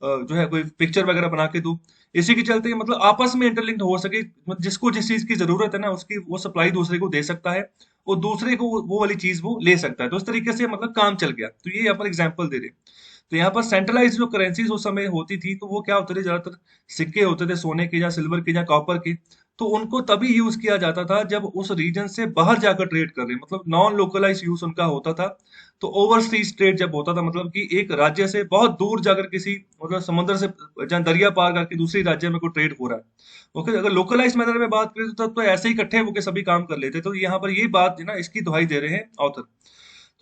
जो है कोई पिक्चर वगैरह बना के दो। इसी के चलते मतलब आपस में इंटरलिंक्ड हो सके, मतलब जिसको जिस चीज की जरूरत है ना उसकी वो सप्लाई दूसरे को दे सकता है, और दूसरे को वो वाली चीज वो ले सकता है। तो इस तरीके से मतलब काम चल गया। तो ये यहाँ पर एग्जाम्पल दे रहे हैं। तो यहाँ पर सेंट्रलाइज जो करेंसीज उस समय होती थी, तो वो क्या होते थे, ज्यादातर सिक्के होते थे सोने के, या सिल्वर के, या कॉपर के। तो उनको तभी यूज किया जाता था जब उस रीजन से बाहर जाकर ट्रेड कर रहे हैं, मतलब नॉन लोकलाइज यूज उनका होता था। तो ओवरसीज ट्रेड जब होता था, मतलब कि एक राज्य से बहुत दूर जाकर किसी मतलब समुद्र से, जहाँ दरिया पार करके दूसरी राज्य में कोई ट्रेड हो रहा है। ओके, अगर लोकलाइज मेथड में बात करें तो तब तो ऐसे ही इकट्ठे होकर सभी काम कर लेते। तो यहाँ पर ये बात है ना, इसकी दुहाई दे रहे हैं ऑथर।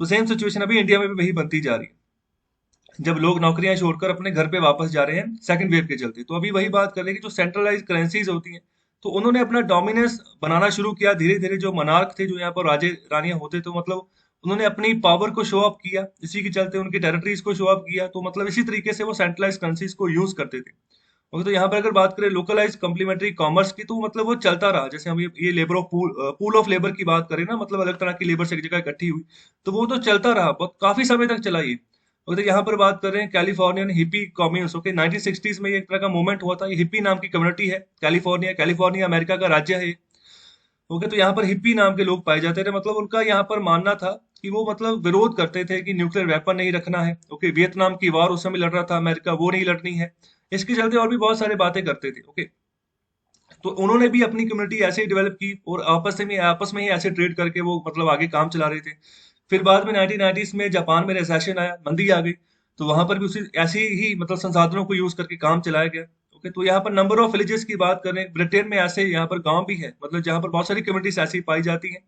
तो सेम सिचुएशन अभी इंडिया में भी वही बनती जा रही है, जब लोग नौकरियां छोड़कर अपने घर पे वापस जा रहे हैं सेकंड वेव के चलते। तो अभी वही बात कर रहे हैं कि जो सेंट्रलाइज करेंसीज होती हैं, तो उन्होंने अपना डोमिनेंस बनाना शुरू किया धीरे धीरे। जो मनार्क थे, जो यहाँ पर राजे रानियां होते, तो मतलब उन्होंने अपनी पावर को शो ऑफ किया, इसी के चलते उनकी टेरिटरीज को शो ऑफ किया, तो मतलब इसी तरीके से वो सेंट्रलाइज करेंसीज को यूज करते थे। ओके, तो यहाँ पर अगर बात करें लोकलाइज कम्प्लीमेंट्री कॉमर्स की, तो मतलब वो चलता रहा। जैसे हम ये labour of pool of labour की बात करें ना, मतलब अलग तरह की लेबर एक जगह इकट्ठी हुई, तो वो तो चलता रहा, बहुत काफी समय तक चला ये। और तो यहाँ पर बात कर रहे हैं कैलिफोर्नियन हिप्पी कम्युन्स। ओके, 1960s में ये एक तरह का मूवमेंट हुआ था। ये हिप्पी नाम की कम्युनिटी है, कैलिफोर्निया कैलिफोर्निया अमेरिका का राज्य है। ओके, तो यहाँ पर हिप्पी नाम के लोग पाए जाते थे। मतलब उनका यहाँ पर मानना था कि वो मतलब विरोध करते थे कि न्यूक्लियर वेपन नहीं रखना है। ओके, वियतनाम की वॉर उस समय लड़ रहा था अमेरिका, वो नहीं लड़नी है। इसके चलते और भी बहुत सारी बातें करते थे। ओके, तो उन्होंने भी अपनी कम्युनिटी ऐसे ही डेवलप की और आपस में ही ऐसे ट्रेड करके वो मतलब आगे काम चला रहे थे। फिर बाद में 1990s में जापान में रिसेशन आया, मंदी आ गई, तो वहां पर भी उसी ऐसे ही मतलब संसाधनों को यूज करके काम चलाया गया। ओके, तो यहाँ पर नंबर ऑफ विलेजेस की बात करें, ब्रिटेन में ऐसे यहाँ पर गांव भी है, मतलब जहाँ पर बहुत सारी कम्युनिटीज ऐसी पाई जाती हैं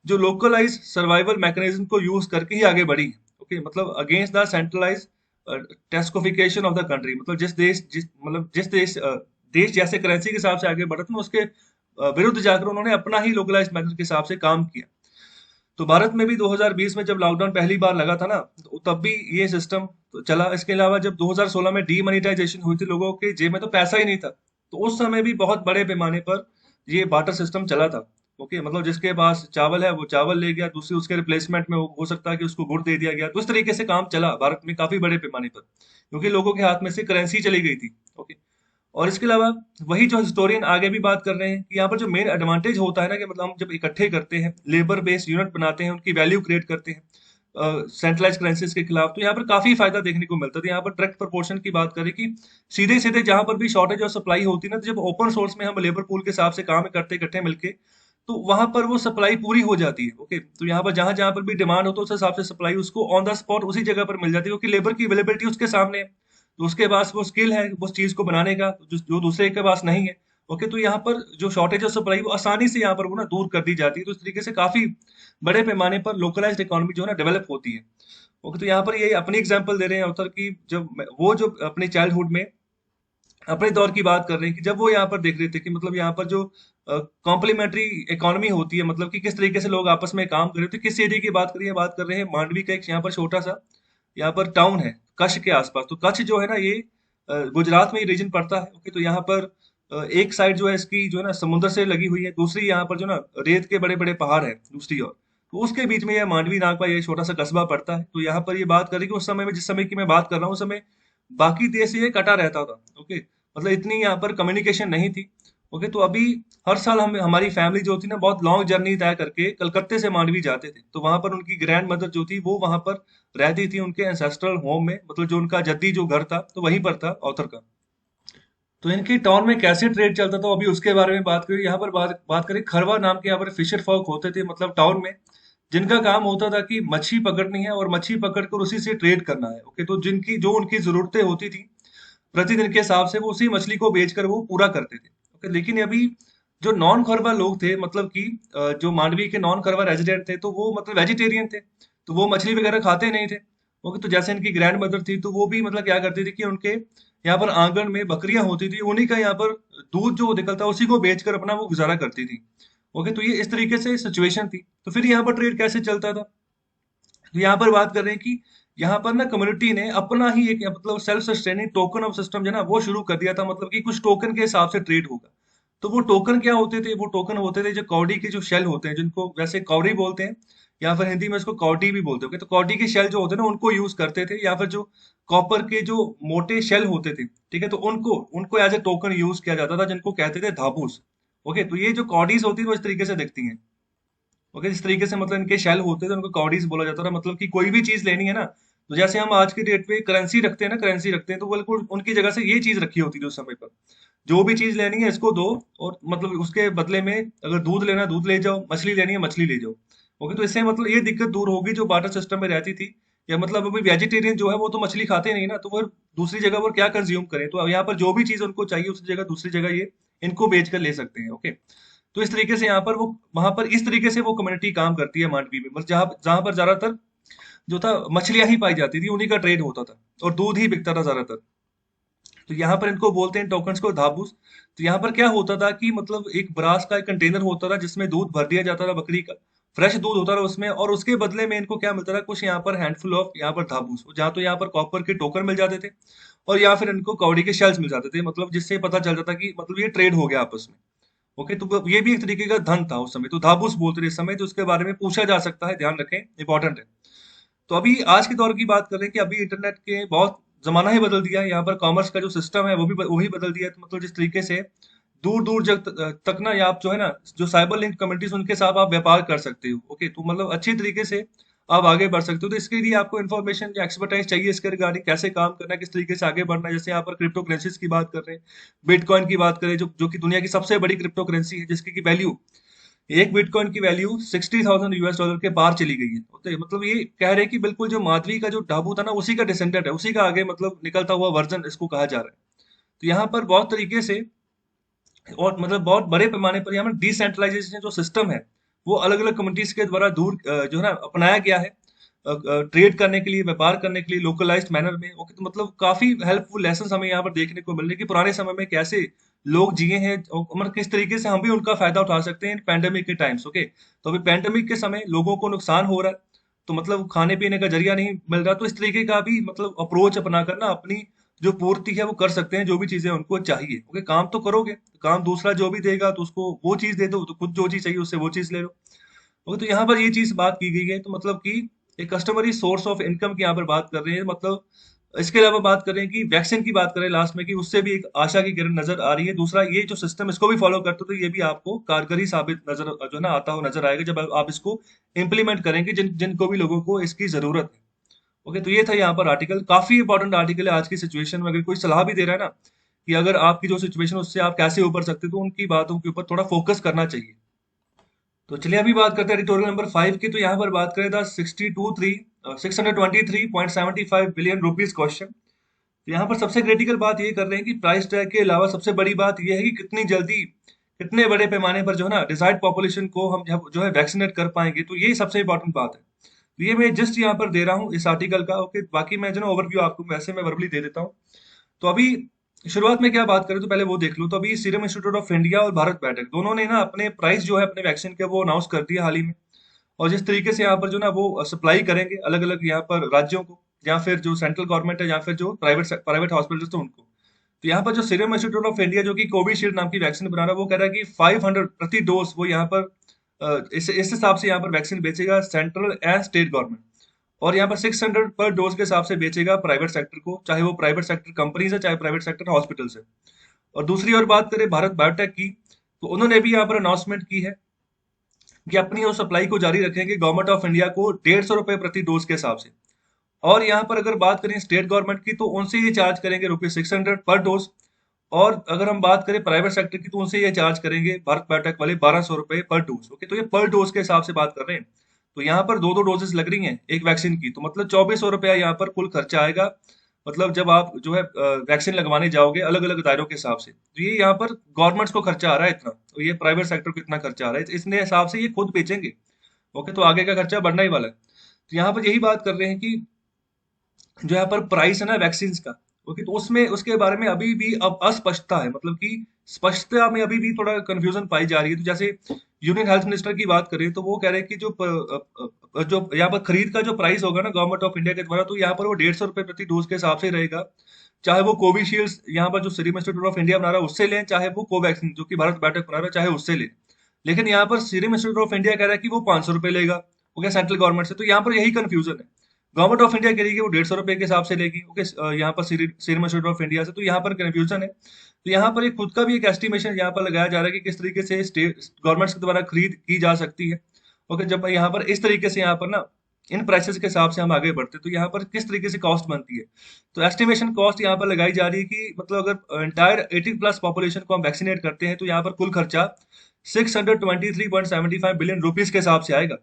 जो लोकलाइज सर्वाइवल मैकेनिज्म को यूज करके ही आगे बढ़ी। ओके, मतलब against the centralise Tescofication of the country, मतलब जिस देश जैसे करेंसी के हिसाब से आगे बढ़त में उसके विरुद्ध जाकर उन्होंने अपना ही लोकलाइज मेथड के हिसाब से काम किया। तो भारत में भी 2020 में जब लॉकडाउन पहली बार लगा था ना, तो तब भी ये सिस्टम तो चला। इसके अलावा जब 2016 में डीमोनेटाइजेशन हुई थी, लोगों के जेब में तो पैसा ही नहीं था, तो उस समय भी बहुत बड़े पैमाने पर ये बार्टर सिस्टम चला था। ओके, मतलब जिसके पास चावल है वो चावल ले गया, दूसरी उसके रिप्लेसमेंट में हो सकता है कि उसको गुड़ दे दिया गया। तो इस तरीके से काम चला भारत में काफी बड़े पैमाने पर, क्योंकि लोगों के हाथ में से करेंसी चली गई थी। ओके, और इसके अलावा वही जो हिस्टोरियन आगे भी बात कर रहे हैं कि यहाँ पर जो मेन एडवांटेज होता है ना, कि मतलब हम जब इकट्ठे करते हैं, लेबर बेस्ड यूनिट बनाते हैं, उनकी वैल्यू क्रिएट करते हैं सेंट्रलाइज करेंसीज के खिलाफ, तो यहाँ पर काफी फायदा देखने को मिलता है। तो यहाँ पर डायरेक्ट प्रोपोर्शन की बात करें कि सीधे सीधे जहां पर भी शॉर्टेज और सप्लाई होती है ना, तो जब ओपन सोर्स में हम लेबर पूल के हिसाब से काम करते इकट्ठे मिलके, तो वहां पर वो सप्लाई पूरी हो जाती है। ओके, तो यहाँ पर जहां जहां पर भी डिमांड हो तो उस हिसाब से सप्लाई उसको ऑन द स्पॉट उसी जगह पर मिल जाती है, क्योंकि लेबर की अवेलेबिलिटी उसके सामने है, तो उसके पास वो स्किल है उस चीज को बनाने का, जो दूसरे के पास नहीं है। ओके, तो यहाँ पर जो शॉर्टेज ऑफ सप्लाई वो आसानी से यहाँ पर वो ना दूर कर दी जाती है। तो इस तरीके से काफी बड़े पैमाने पर लोकलाइज्ड इकोनॉमी जो है ना डेवलप होती है। ओके, तो यहाँ पर ये अपनी एग्जांपल दे रहे हैं author की, वो जो अपने चाइल्डहुड में अपने दौर की बात कर रहे हैं कि जब वो यहाँ पर देख रहे थे कि मतलब यहाँ पर जो कॉम्प्लीमेंट्री इकोनॉमी होती है, मतलब कि किस तरीके से लोग आपस में काम कर रहे थे। किस एरिया की बात करिए, बात कर रहे हैं मांडवी का एक यहाँ पर छोटा सा यहाँ पर टाउन है कच्छ के आसपास। तो कच्छ जो है ना ये गुजरात में ही रीजन पड़ता है। ओके, तो यहाँ पर एक साइड जो है इसकी जो है ना समुद्र से लगी हुई है, दूसरी यहाँ पर जो ना रेत के बड़े बड़े पहाड़ है दूसरी ओर। तो उसके बीच में यह मांडवी नाग का ये छोटा सा कस्बा पड़ता है। तो यहाँ पर ये बात करें कि उस समय में, जिस समय की मैं बात कर रहा हूँ, उस समय बाकी देश से ये कटा रहता था। ओके, मतलब इतनी यहाँ पर कम्युनिकेशन नहीं थी। ओके, तो अभी हर साल हम हमारी फैमिली जो थी ना बहुत लॉन्ग जर्नी तय करके कलकत्ते से मांडवी जाते थे। तो वहां पर उनकी ग्रैंड मदर जो थी वो वहां पर रहती थी उनके एंसेस्ट्रल होम में, मतलब जो उनका जद्दी जो घर था तो वहीं पर था ऑथर का। तो इनकी टाउन में कैसे ट्रेड चलता था अभी उसके बारे में बात करें। यहाँ पर बात करें, खरवा नाम के यहाँ पर फिशर folk होते थे, मतलब टाउन में, जिनका काम होता था कि मच्छी पकड़नी है और मच्छी पकड़कर उसी से ट्रेड करना है। ओके, तो जिनकी जो उनकी जरूरतें होती थी प्रतिदिन के हिसाब से, वो उसी मछली को बेचकर वो पूरा करते थे। ओके, लेकिन अभी जो नॉन खरवा लोग थे, मतलब कि जो मांडवी के नॉन खरवा रेजिडेंट थे, तो वो मतलब वेजिटेरियन थे, तो वो मछली वगैरह खाते नहीं थे। ओके, तो जैसे इनकी ग्रैंड मदर थी, तो वो भी मतलब क्या करती थी कि उनके यहाँ पर आंगन में बकरियां होती थी, उन्हीं का यहाँ पर दूध जो निकलता उसी को बेचकर अपना वो गुजारा करती थी। ओके, तो ये इस तरीके से सिचुएशन थी। तो फिर यहाँ पर ट्रेड कैसे चलता था, तो यहाँ पर बात कर रहे हैं कि यहाँ पर ना कम्युनिटी ने अपना ही एक मतलब self sustaining token of system जो है ना वो शुरू कर दिया था। मतलब कि कुछ टोकन के हिसाब से ट्रेड होगा। तो वो टोकन क्या होते थे, वो टोकन होते थे जो कौड़ी के जो शेल होते हैं, जिनको वैसे कौड़ी बोलते हैं या फिर हिंदी में इसको कौडी भी बोलते हैं। तो कौडी के शेल जो होते हैं ना उनको यूज करते थे, या फिर जो कॉपर के जो मोटे शेल होते थे, ठीक है, तो उनको उनको एज ए टोकन यूज किया जाता था, जिनको कहते थे धाबूस। ओके, तो ये जो कौडीज होती है वो इस तरीके से दिखती हैं। ओके, इस तरीके से मतलब इनके शेल होते थे, उनको कॉडीज बोला जाता था। मतलब कि कोई भी चीज लेनी है ना, तो जैसे हम आज की डेट पे करेंसी रखते हैं ना, करेंसी रखते हैं, तो बिल्कुल उनकी जगह से ये चीज रखी होती थी उस समय पर। जो भी चीज लेनी है इसको दो, और मतलब उसके बदले में अगर दूध लेना है दूध ले जाओ, मछली लेनी है मछली ले जाओ। ओके, तो इससे मतलब ये दिक्कत दूर होगी जो बार्टर सिस्टम में रहती थी। या मतलब अभी वेजिटेरियन जो है वो तो मछली खाते नहीं ना, तो वो दूसरी जगह पर क्या कंज्यूम करें, तो यहाँ पर जो भी चीज उनको चाहिए उस जगह दूसरी जगह ये इनको बेच कर ले सकते हैं। ओके, तो इस तरीके से यहाँ पर वो वहां पर इस तरीके से वो कम्युनिटी काम करती है मांडवी में, मतलब जहां जहां पर ज्यादातर जो था मछलियां ही पाई जाती थी, उन्हीं का ट्रेड होता था और दूध ही बिकता था ज्यादातर। तो यहाँ पर इनको बोलते हैं टोकन्स को धाबूस। तो यहाँ पर क्या होता था कि मतलब एक ब्रास का एक कंटेनर होता था जिसमें दूध भर दिया जाता था बकरी का, फ्रेश दूध होता रहा उसमें, और उसके बदले में इनको क्या मिलता था, कुछ यहाँ पर हैंडफुल ऑफ यहाँ पर धाबूस, जहाँ तो यहाँ पर कॉपर के टोकन मिल जाते थे, और या फिर इनको कौड़ी के शेल्स मिल जाते थे, मतलब जिससे पता चल जाता कि मतलब ये ट्रेड हो गया आपस में। ओके, तो ये भी एक तरीके का धन था उस समय, तो धाबूस बोलते थे इस समय, तो उसके बारे में पूछा जा सकता है, ध्यान रखें, इंपॉर्टेंट है। तो अभी आज के दौर की बात करें कि अभी इंटरनेट के बहुत जमाना ही बदल दिया है, यहाँ पर कॉमर्स का जो सिस्टम है वो भी बदल दिया है, तो मतलब जिस तरीके से दूर दूर तक ना, या आप जो है ना, जो साइबर लिंक कम्युनिटीज उनके साथ आप व्यापार कर सकते हो। ओके, तो मतलब अच्छी तरीके से आप आगे बढ़ सकते हो। तो इसके लिए आपको इन्फॉर्मेशन या एक्सपर्टाइज चाहिए इसके रिगार्डिंग, कैसे काम करना है, किस तरीके से आगे बढ़ना है। जैसे यहाँ पर क्रिप्टो करेंसीज की बात कर रहे हैं, बिटकॉइन की बात करें, जो कि दुनिया की सबसे बड़ी क्रिप्टो करेंसी है, जिसकी की वैल्यू, एक बिटकॉइन की वैल्यू $60,000 के पार चली गई है। तो मतलब ये कह रहे हैं कि बिल्कुल जो माधवी का जो ढाबू था ना, उसी का डिसेंडेंट है, उसी का आगे मतलब निकलता हुआ वर्जन इसको कहा जा रहा है। तो यहाँ पर बहुत तरीके से, और मतलब बहुत बड़े पैमाने पर यहाँ पर डिसेंट्रलाइजेशन जो सिस्टम है, वो अलग अलग कम्युनिटीज के द्वारा जो है ना अपनाया गया है, ट्रेड करने के लिए, व्यापार करने के लिए, लोकलाइज्ड मैनर में। ओके, तो मतलब काफी हेल्पफुल लेसन हमें यहाँ पर देखने को मिल रहे हैं कि पुराने समय में कैसे लोग जिए हैं, और मतलब किस तरीके से हम भी उनका फायदा उठा सकते हैं पैंडेमिक के टाइम्स। ओके, तो अभी पैंडेमिक के समय लोगों को नुकसान हो रहा है, तो मतलब खाने पीने का जरिया नहीं मिल रहा, तो इस तरीके का भी मतलब अप्रोच अपना कर ना अपनी जो पूर्ति है वो कर सकते हैं, जो भी चीजें उनको चाहिए। ओके, काम तो करोगे, काम दूसरा जो भी देगा तो उसको वो चीज दे दो, तो खुद जो चीज चाहिए उससे वो चीज ले लो। ओके, तो यहाँ पर ये चीज बात की गई है, तो मतलब कि एक कस्टमरी सोर्स ऑफ इनकम की यहाँ पर बात कर रहे हैं, मतलब इसके अलावा बात करें कि वैक्सीन की बात करें लास्ट में, कि उससे भी एक आशा की किरण नजर आ रही है। दूसरा, ये जो सिस्टम इसको भी फॉलो करते हो, तो ये भी आपको कारगर ही साबित नजर जो है ना आता हो नजर आएगा, जब आप इसको इम्प्लीमेंट करेंगे, जिनको भी लोगों को इसकी जरूरत है। ओके, तो ये था यहाँ पर आर्टिकल, काफी इंपॉर्टेंट आर्टिकल है आज की सिचुएशन में। अगर कोई सलाह भी दे रहा है ना कि अगर आपकी जो सिचुएशन उससे आप कैसे उबर सकते हो, तो उनकी बातों के ऊपर थोड़ा फोकस करना चाहिए। तो चलिए अभी बात करते हैं एडिटोरियल नंबर 5 की। तो यहाँ पर बात करें था 623.75 बिलियन रुपीज क्वेश्चन। तो यहाँ पर सबसे क्रिटिकल बात ये कर रहे हैं कि प्राइस टैग के अलावा सबसे बड़ी बात ये है कि कितनी जल्दी, कितने बड़े पैमाने पर जो है ना डिजायर्ड पॉपुलेशन को हम जब जो है वैक्सीनेट कर पाएंगे, तो ये सबसे इंपॉर्टेंट बात है। तो ये मैं जस्ट यहाँ पर दे रहा हूँ इस आर्टिकल का। ओके, बाकी मैं जो ना ओवरव्यू आपको वैसे मैं वर्बली दे देता हूँ। तो अभी शुरुआत में क्या बात करें, तो पहले वो देख लो। तो अभी सीरम इंस्टीट्यूट ऑफ इंडिया और भारत बायोटेक दोनों ने ना अपने प्राइस जो है अपने वैक्सीन के, वो अनाउंस कर दिया हाल ही में। और जिस तरीके से यहाँ पर जो ना वो सप्लाई करेंगे अलग अलग यहाँ पर राज्यों को, या फिर जो सेंट्रल गवर्नमेंट है, या फिर जो प्राइवेट प्राइवेट हॉस्पिटल्स है उनको। तो यहाँ पर जो सीरम इंस्टीट्यूट ऑफ इंडिया जो कि कोविशील्ड नाम की वैक्सीन बना रहा है, वो कह रहा है कि 500 प्रति डोज वो यहाँ पर इस हिसाब से यहाँ पर वैक्सीन बेचेगा सेंट्रल एंड स्टेट गवर्नमेंट। और यहाँ पर 600 पर डोज के हिसाब से बेचेगा प्राइवेट सेक्टर को, चाहे वो प्राइवेट सेक्टर कंपनीज है, चाहे प्राइवेट सेक्टर हॉस्पिटल्स है। और दूसरी ओर बात करें भारत बायोटेक की, तो उन्होंने भी यहाँ पर अनाउंसमेंट की है कि अपनी उस सप्लाई को जारी रखेंगे गवर्नमेंट ऑफ इंडिया को 150 रुपए प्रति डोज के हिसाब से। और यहाँ पर अगर बात करें स्टेट गवर्नमेंट की, तो उनसे ये चार्ज करेंगे ₹600 पर डोज। और अगर हम बात करें प्राइवेट सेक्टर की, तो उनसे ये चार्ज करेंगे भारत बायोटेक वाले ₹1200 पर डोज। ओके, तो ये पर डोज के हिसाब से बात कर रहे हैं। तो यहाँ पर दो दो डोजेस लग रही हैं एक वैक्सीन की, तो मतलब ₹2400 यहाँ पर कुल खर्चा आएगा। मतलब जब आप जो है वैक्सीन लगवाने जाओगे अलग अलग दायरों के हिसाब से, तो ये यहाँ पर गवर्नमेंट्स को खर्चा आ रहा है इतना, तो ये प्राइवेट सेक्टर को इतना खर्चा आ रहा है, तो इसने हिसाब से ये खुद बेचेंगे। ओके, तो आगे का खर्चा बढ़ना ही वाला है। तो यहाँ पर यही बात कर रहे हैं कि जो यहाँ पर प्राइस है ना वैक्सीन का, ओके, तो उसमें उसके बारे में अभी भी अब अस्पष्टता है, मतलब कि स्पष्टता में अभी भी थोड़ा कंफ्यूजन पाई जा रही है। तो जैसे यूनियन हेल्थ मिनिस्टर की बात करें, तो वो कह रहे हैं कि जो यहाँ पर खरीद का जो प्राइस होगा ना गवर्नमेंट ऑफ इंडिया के द्वारा, तो यहाँ पर वो ₹150 प्रति डोज के हिसाब से रहेगा। चाहे वो कोविशील्ड यहाँ पर जो सीरम इंस्टीट्यूट ऑफ इंडिया बना रहा है उससे लें, चाहे वो कोवैक्सीन जो कि भारत बायोटेक बना रहा है चाहे उससे लें। लेकिन यहाँ पर सीरम इंस्टीट्यूट ऑफ इंडिया कह रहा है कि वो ₹500 लेगा, ओके, सेंट्रल गवर्नमेंट से। तो यहाँ पर यही कंफ्यूजन है। गवर्नमेंट ऑफ इंडिया कह रही है कि वो ₹150 के हिसाब से लेगी, ओके, यहाँ पर सीरम इंस्टीट्यूट ऑफ इंडिया से, तो यहाँ पर कंफ्यूजन है। तो यहाँ पर एक खुद का भी एक एस्टिमेशन यहाँ पर लगाया जा रहा है कि किस तरीके से स्टेट गवर्नमेंट्स के द्वारा खरीद की जा सकती है। ओके, जब यहाँ पर इस तरीके से यहाँ पर ना इन प्राइसेस के हिसाब से हम आगे बढ़ते हैं, तो यहाँ पर किस तरीके से कॉस्ट बनती है। तो एस्टिमेशन कॉस्ट यहाँ पर लगाई जा रही है कि मतलब अगर एंटायर 18+ पॉपुलेशन को हम वैक्सीनेट करते हैं, तो यहाँ पर कुल खर्चा 623.75 बिलियन रुपीज के हिसाब से आएगा।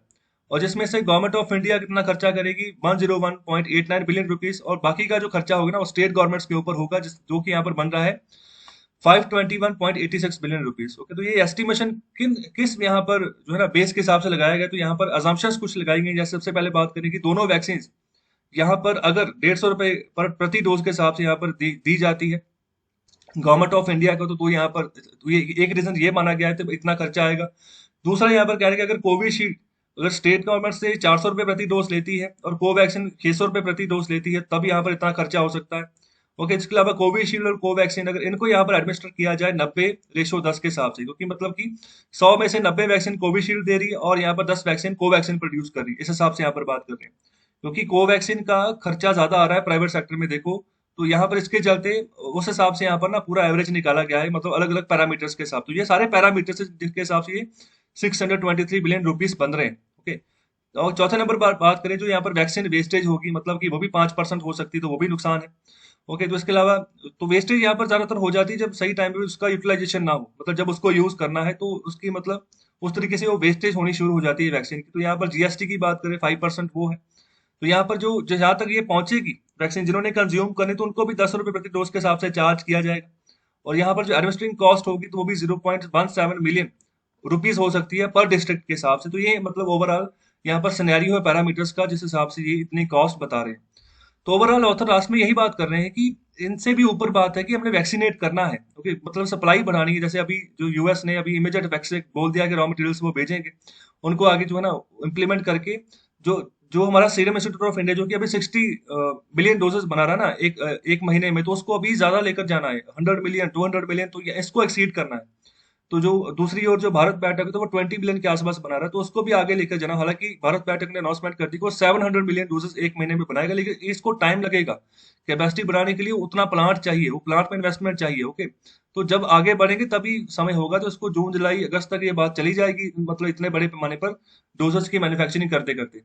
और जिसमें से गवर्नमेंट ऑफ इंडिया कितना खर्चा करेगी, 101.89 बिलियन रुपीज, और बाकी का जो खर्चा होगा ना वो स्टेट गवर्नमेंट्स के ऊपर होगा, जो कि यहाँ पर बन रहा है 521.86 बिलियन रुपीज। ओके, तो ये एस्टिमेशन किस यहाँ पर जो है ना बेस के हिसाब से लगाया गया, तो यहाँ पर अजम्पशंस कुछ लगाई गई। जैसे सबसे पहले बात करें कि दोनों वैक्सीन यहाँ पर अगर ₹150 पर प्रति डोज के हिसाब से यहाँ पर दी जाती है गवर्नमेंट ऑफ इंडिया को, तो यहाँ पर तो ये एक रीजन ये माना गया है, तो इतना खर्चा आएगा। दूसरा यहाँ पर कह रहे हैं कि अगर कोविशील्ड अगर स्टेट गवर्नमेंट से 400 रुपये प्रति डोज लेती है और कोवैक्सीन 600 रुपये प्रति डोज लेती है, तब यहाँ पर इतना खर्चा हो सकता है। ओके, इसके अलावा कोविशील्ड और कोवैक्सीन अगर इनको यहाँ पर एडमिनिस्टर किया जाए 90:10 के हिसाब से, क्योंकि मतलब कि 100 में से 90 वैक्सीन कोविशील्ड दे रही है और यहाँ पर 10 वैक्सीन कोवैक्सीन प्रोड्यूस कर रही है, इस हिसाब से यहाँ पर बात कर रहे हैं। क्योंकि कोवैक्सीन का खर्चा ज्यादा आ रहा है प्राइवेट सेक्टर में देखो, तो यहाँ पर इसके चलते उस हिसाब से यहाँ पर ना पूरा एवरेज निकाला गया है, मतलब अलग अलग पैरामीटर्स के हिसाब, तो ये सारे पैरामीटर्स जिसके हिसाब से ये 623 बिलियन रुपीस बन रहे हैं। ओके, और चौथे नंबर पर बात करें जो यहाँ पर वैक्सीन वेस्टेज होगी, मतलब कि वो भी 5% हो सकती है, तो वो भी नुकसान है। ओके, तो इसके अलावा तो वेस्टेज यहाँ पर ज्यादातर हो जाती है जब सही टाइम पे उसका यूटिलाइजेशन ना हो, मतलब जब उसको यूज करना है तो उसकी मतलब उस तरीके से वो वेस्टेज होनी शुरू हो जाती है वैक्सीन की। तो यहाँ पर जीएसटी की बात करें 5% वो है। तो यहाँ पर जो जहाँ तक ये पहुंचेगी वैक्सीन जिन्होंने कंज्यूम करनी, तो उनको भी 10 रुपये प्रति डोज के हिसाब से चार्ज किया जाएगा। और यहाँ पर जो एडमिनिस्ट्रेटिंग कॉस्ट होगी तो वो भी 0.17 मिलियन रुपीस हो सकती है पर डिस्ट्रिक्ट के हिसाब से। तो ये मतलब ओवरऑल यहाँ पर सिनेरियो है पैरामीटर्स का, जिस हिसाब से ये इतनी कॉस्ट बता रहे हैं। तो ओवरऑल ऑथर लास्ट में यही बात कर रहे हैं कि इनसे भी ऊपर बात है कि हमने वैक्सीनेट करना है। ओके, मतलब सप्लाई बढ़ानी है। जैसे अभी जो यूएस ने अभी इमीडिएट वैक्सीन बोल दिया कि रॉ मटेरियल्स वो भेजेंगे, उनको आगे जो है ना इम्प्लीमेंट करके जो जो हमारा सीरम इंस्टीट्यूट ऑफ इंडिया जो कि अभी 60 बिलियन डोजेस बना रहा है ना एक महीने में, तो उसको अभी ज्यादा लेकर जाना है, 100 मिलियन 200 मिलियन, तो इसको एक्सीड करना है। तो जो दूसरी ओर जो भारत बायोटेक है तो वो 20 बिलियन के आसपास बना रहा है, तो उसको भी आगे लेकर जाना। हालांकि भारत बायोटेक ने अनाउंसमेंट कर दी कि वो 700 मिलियन डोजेस एक महीने में बनाएगा, लेकिन इसको टाइम लगेगा। कैपेसिटी बढ़ाने के लिए उतना प्लांट चाहिए, वो प्लांट में इन्वेस्टमेंट चाहिए। ओके, तो जब आगे बढ़ेंगे तभी समय होगा, तो इसको जून जुलाई अगस्त तक ये बात चली जाएगी, मतलब इतने बड़े पैमाने पर डोजेस की मैन्युफैक्चरिंग करते करते।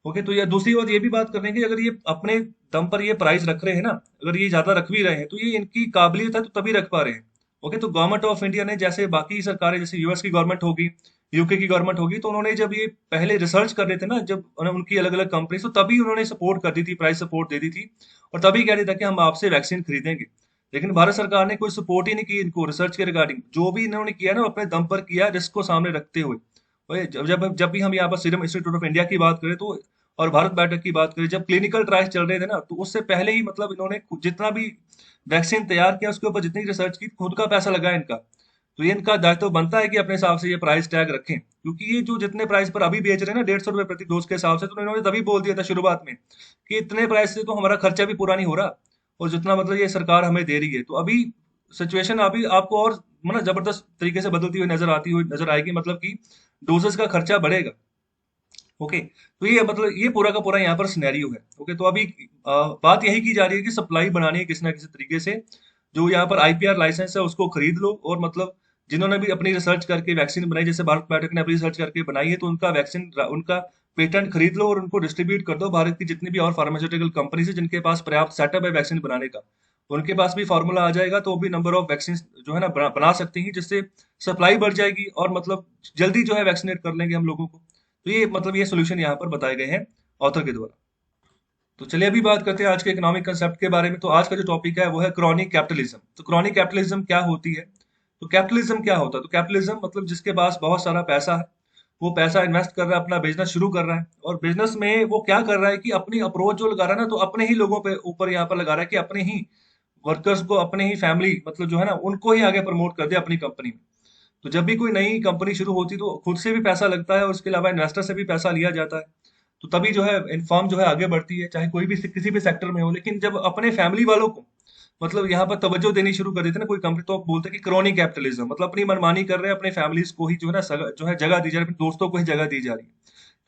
ओके, तो ये दूसरी बात ये भी बात कर रहे हैं कि अगर ये अपने दम पर ये प्राइस रख रहे हैं ना, अगर ये ज्यादा रख भी रहे हैं तो ये इनकी काबिलियत है तो तभी रख पा रहे हैं। ओके, तो गवर्नमेंट ऑफ इंडिया ने जैसे बाकी सरकारें, जैसे यूएस की गवर्नमेंट होगी, यूके की गवर्नमेंट होगी, तो उन्होंने जब ये पहले रिसर्च कर रहे थे ना, जब उनकी अलग अलग कंपनी, तो तभी उन्होंने सपोर्ट कर दी थी, प्राइस सपोर्ट दे दी थी, और तभी कह रही था कि हम आपसे वैक्सीन खरीदेंगे। लेकिन भारत सरकार ने कोई सपोर्ट ही नहीं की इनको रिसर्च के रिगार्डिंग। जो भी इन्होंने किया ना, वो अपने दम पर किया, रिस्क को सामने रखते हुए। और जब भी हम यहाँ पर सीरम इंस्टीट्यूट ऑफ इंडिया की बात करें तो, और भारत बायोटेक की बात करें, जब क्लिनिकल ट्रायल चल रहे थे ना, तो उससे पहले ही मतलब इन्होंने जितना भी वैक्सीन तैयार किया उसके ऊपर जितनी रिसर्च की, खुद का पैसा लगा इनका। तो ये इनका दायित्व बनता है कि अपने हिसाब से ये प्राइस टैग रखें, क्योंकि ये जो जितने प्राइस पर अभी बेच रहे हैं ना 150 रुपये प्रति डोज के हिसाब से, तो इन्होंने तभी बोल दिया था शुरुआत में कि इतने प्राइस से तो हमारा खर्चा भी पूरा नहीं हो रहा, और जितना मतलब ये सरकार हमें दे रही है। तो अभी सिचुएशन अभी आपको और मतलब जबरदस्त तरीके से बदलती हुई नजर आएगी, मतलब कि डोजेस का खर्चा बढ़ेगा। ओके, तो ये मतलब ये पूरा का पूरा यहाँ पर सिनेरियो है। ओके, तो अभी बात यही की जा रही है कि सप्लाई बढ़ानी है किसी ना किसी तरीके से। जो यहाँ पर आईपीआर लाइसेंस है उसको खरीद लो, और मतलब जिन्होंने भी अपनी रिसर्च करके वैक्सीन बनाई, जैसे भारत बायोटेक ने अपनी रिसर्च करके बनाई है, तो उनका वैक्सीन उनका पेटेंट खरीद लो और उनको डिस्ट्रीब्यूट कर दो। भारत की जितनी भी और फार्मास्यूटिकल कंपनीज है जिनके पास पर्याप्त सेटअप है वैक्सीन बनाने का, उनके पास भी फार्मूला आ जाएगा, तो वो भी नंबर ऑफ वैक्सीन जो है ना बना सकती हैं, जिससे सप्लाई बढ़ जाएगी और मतलब जल्दी जो है वैक्सीनेट कर लेंगे हम लोगों को। तो ये मतलब ये सोल्यूशन यहाँ पर बताए गए हैं ऑथर के द्वारा। तो चलिए अभी बात करते हैं आज के इकोनॉमिक कंसेप्ट के बारे में। तो आज का जो टॉपिक है वो है क्रॉनिक कैपिटलिज्म। तो क्रॉनिक कैपिटलिज्म क्या होती है, तो कैपिटलिज्म क्या होता है? तो कैपिटलिज्म मतलब जिसके पास बहुत सारा पैसा है, वो पैसा इन्वेस्ट कर रहा है, अपना बिजनेस शुरू कर रहा है, और बिजनेस में वो क्या कर रहा है कि अपनी अप्रोच जो लगा रहा है ना, तो अपने ही लोगों पे ऊपर यहाँ पर लगा रहा है कि अपने ही वर्कर्स को, अपने ही फैमिली मतलब जो है ना उनको ही आगे प्रमोट कर दे अपनी कंपनी में। तो जब भी कोई नई कंपनी शुरू होती है तो खुद से भी पैसा लगता है और उसके अलावा इन्वेस्टर से भी पैसा लिया जाता है। तो तभी जो है फर्म जो है आगे बढ़ती है, चाहे कोई भी किसी भी सेक्टर में हो। लेकिन जब अपने फैमिली वालों को मतलब यहाँ पर तवज्जो देनी शुरू कर देते हैं ना कोई कंपनी, तो आप बोलते हैं कि क्रोनिक कैपिटलिज्म, मतलब अपनी मनमानी कर रहे हैं, अपने फैमिलीज को ही जो है ना जो है जगह दी जा रही है, अपने दोस्तों को ही जगह दी जा रही है।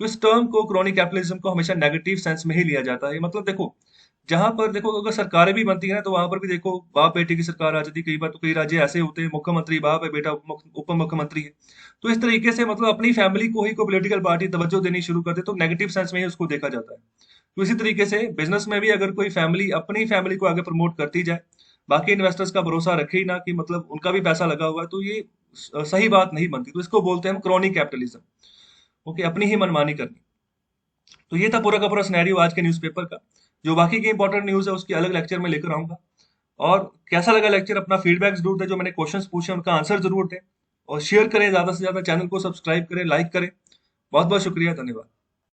तो इस टर्म को क्रोनिक कैपिटलिज्म को हमेशा नेगेटिव सेंस में ही लिया जाता है। मतलब देखो, जहां पर देखो अगर सरकारें भी बनती है ना, तो वहां पर भी देखो बाप बेटे की सरकार आ जाती है कई बार। तो कई राज्य ऐसे होते हैं मुख्यमंत्री बाप है, बेटा उप मुख्यमंत्री है। तो इस तरीके से मतलब अपनी फैमिली को ही कोई पॉलिटिकल पार्टी तवज्जो देनी शुरू कर दे, तो नेगेटिव सेंस में ही उसको देखा जाता है। तो इसी तरीके से बिजनेस में भी अगर कोई फैमिली अपनी फैमिली को आगे प्रमोट करती जाए, बाकी इन्वेस्टर्स का भरोसा रखे ही ना कि मतलब उनका भी पैसा लगा हुआ है, तो ये सही बात नहीं बनती। तो इसको बोलते हैं हम क्रोनिक कैपिटलिज्म। ओके, अपनी ही मनमानी करनी। तो ये था पूरा का पूरा सिनेरियो आज के न्यूज़पेपर का। जो बाकी की इंपॉर्टेंट न्यूज़ है उसकी अलग लेक्चर में लेकर आऊंगा। और कैसा लगा लेक्चर, अपना फीडबैक जरूर दें, जो मैंने क्वेश्चंस पूछे उनका आंसर जरूर दें, और शेयर करें, ज्यादा से ज्यादा चैनल को सब्सक्राइब करें, लाइक करें। बहुत बहुत शुक्रिया, धन्यवाद।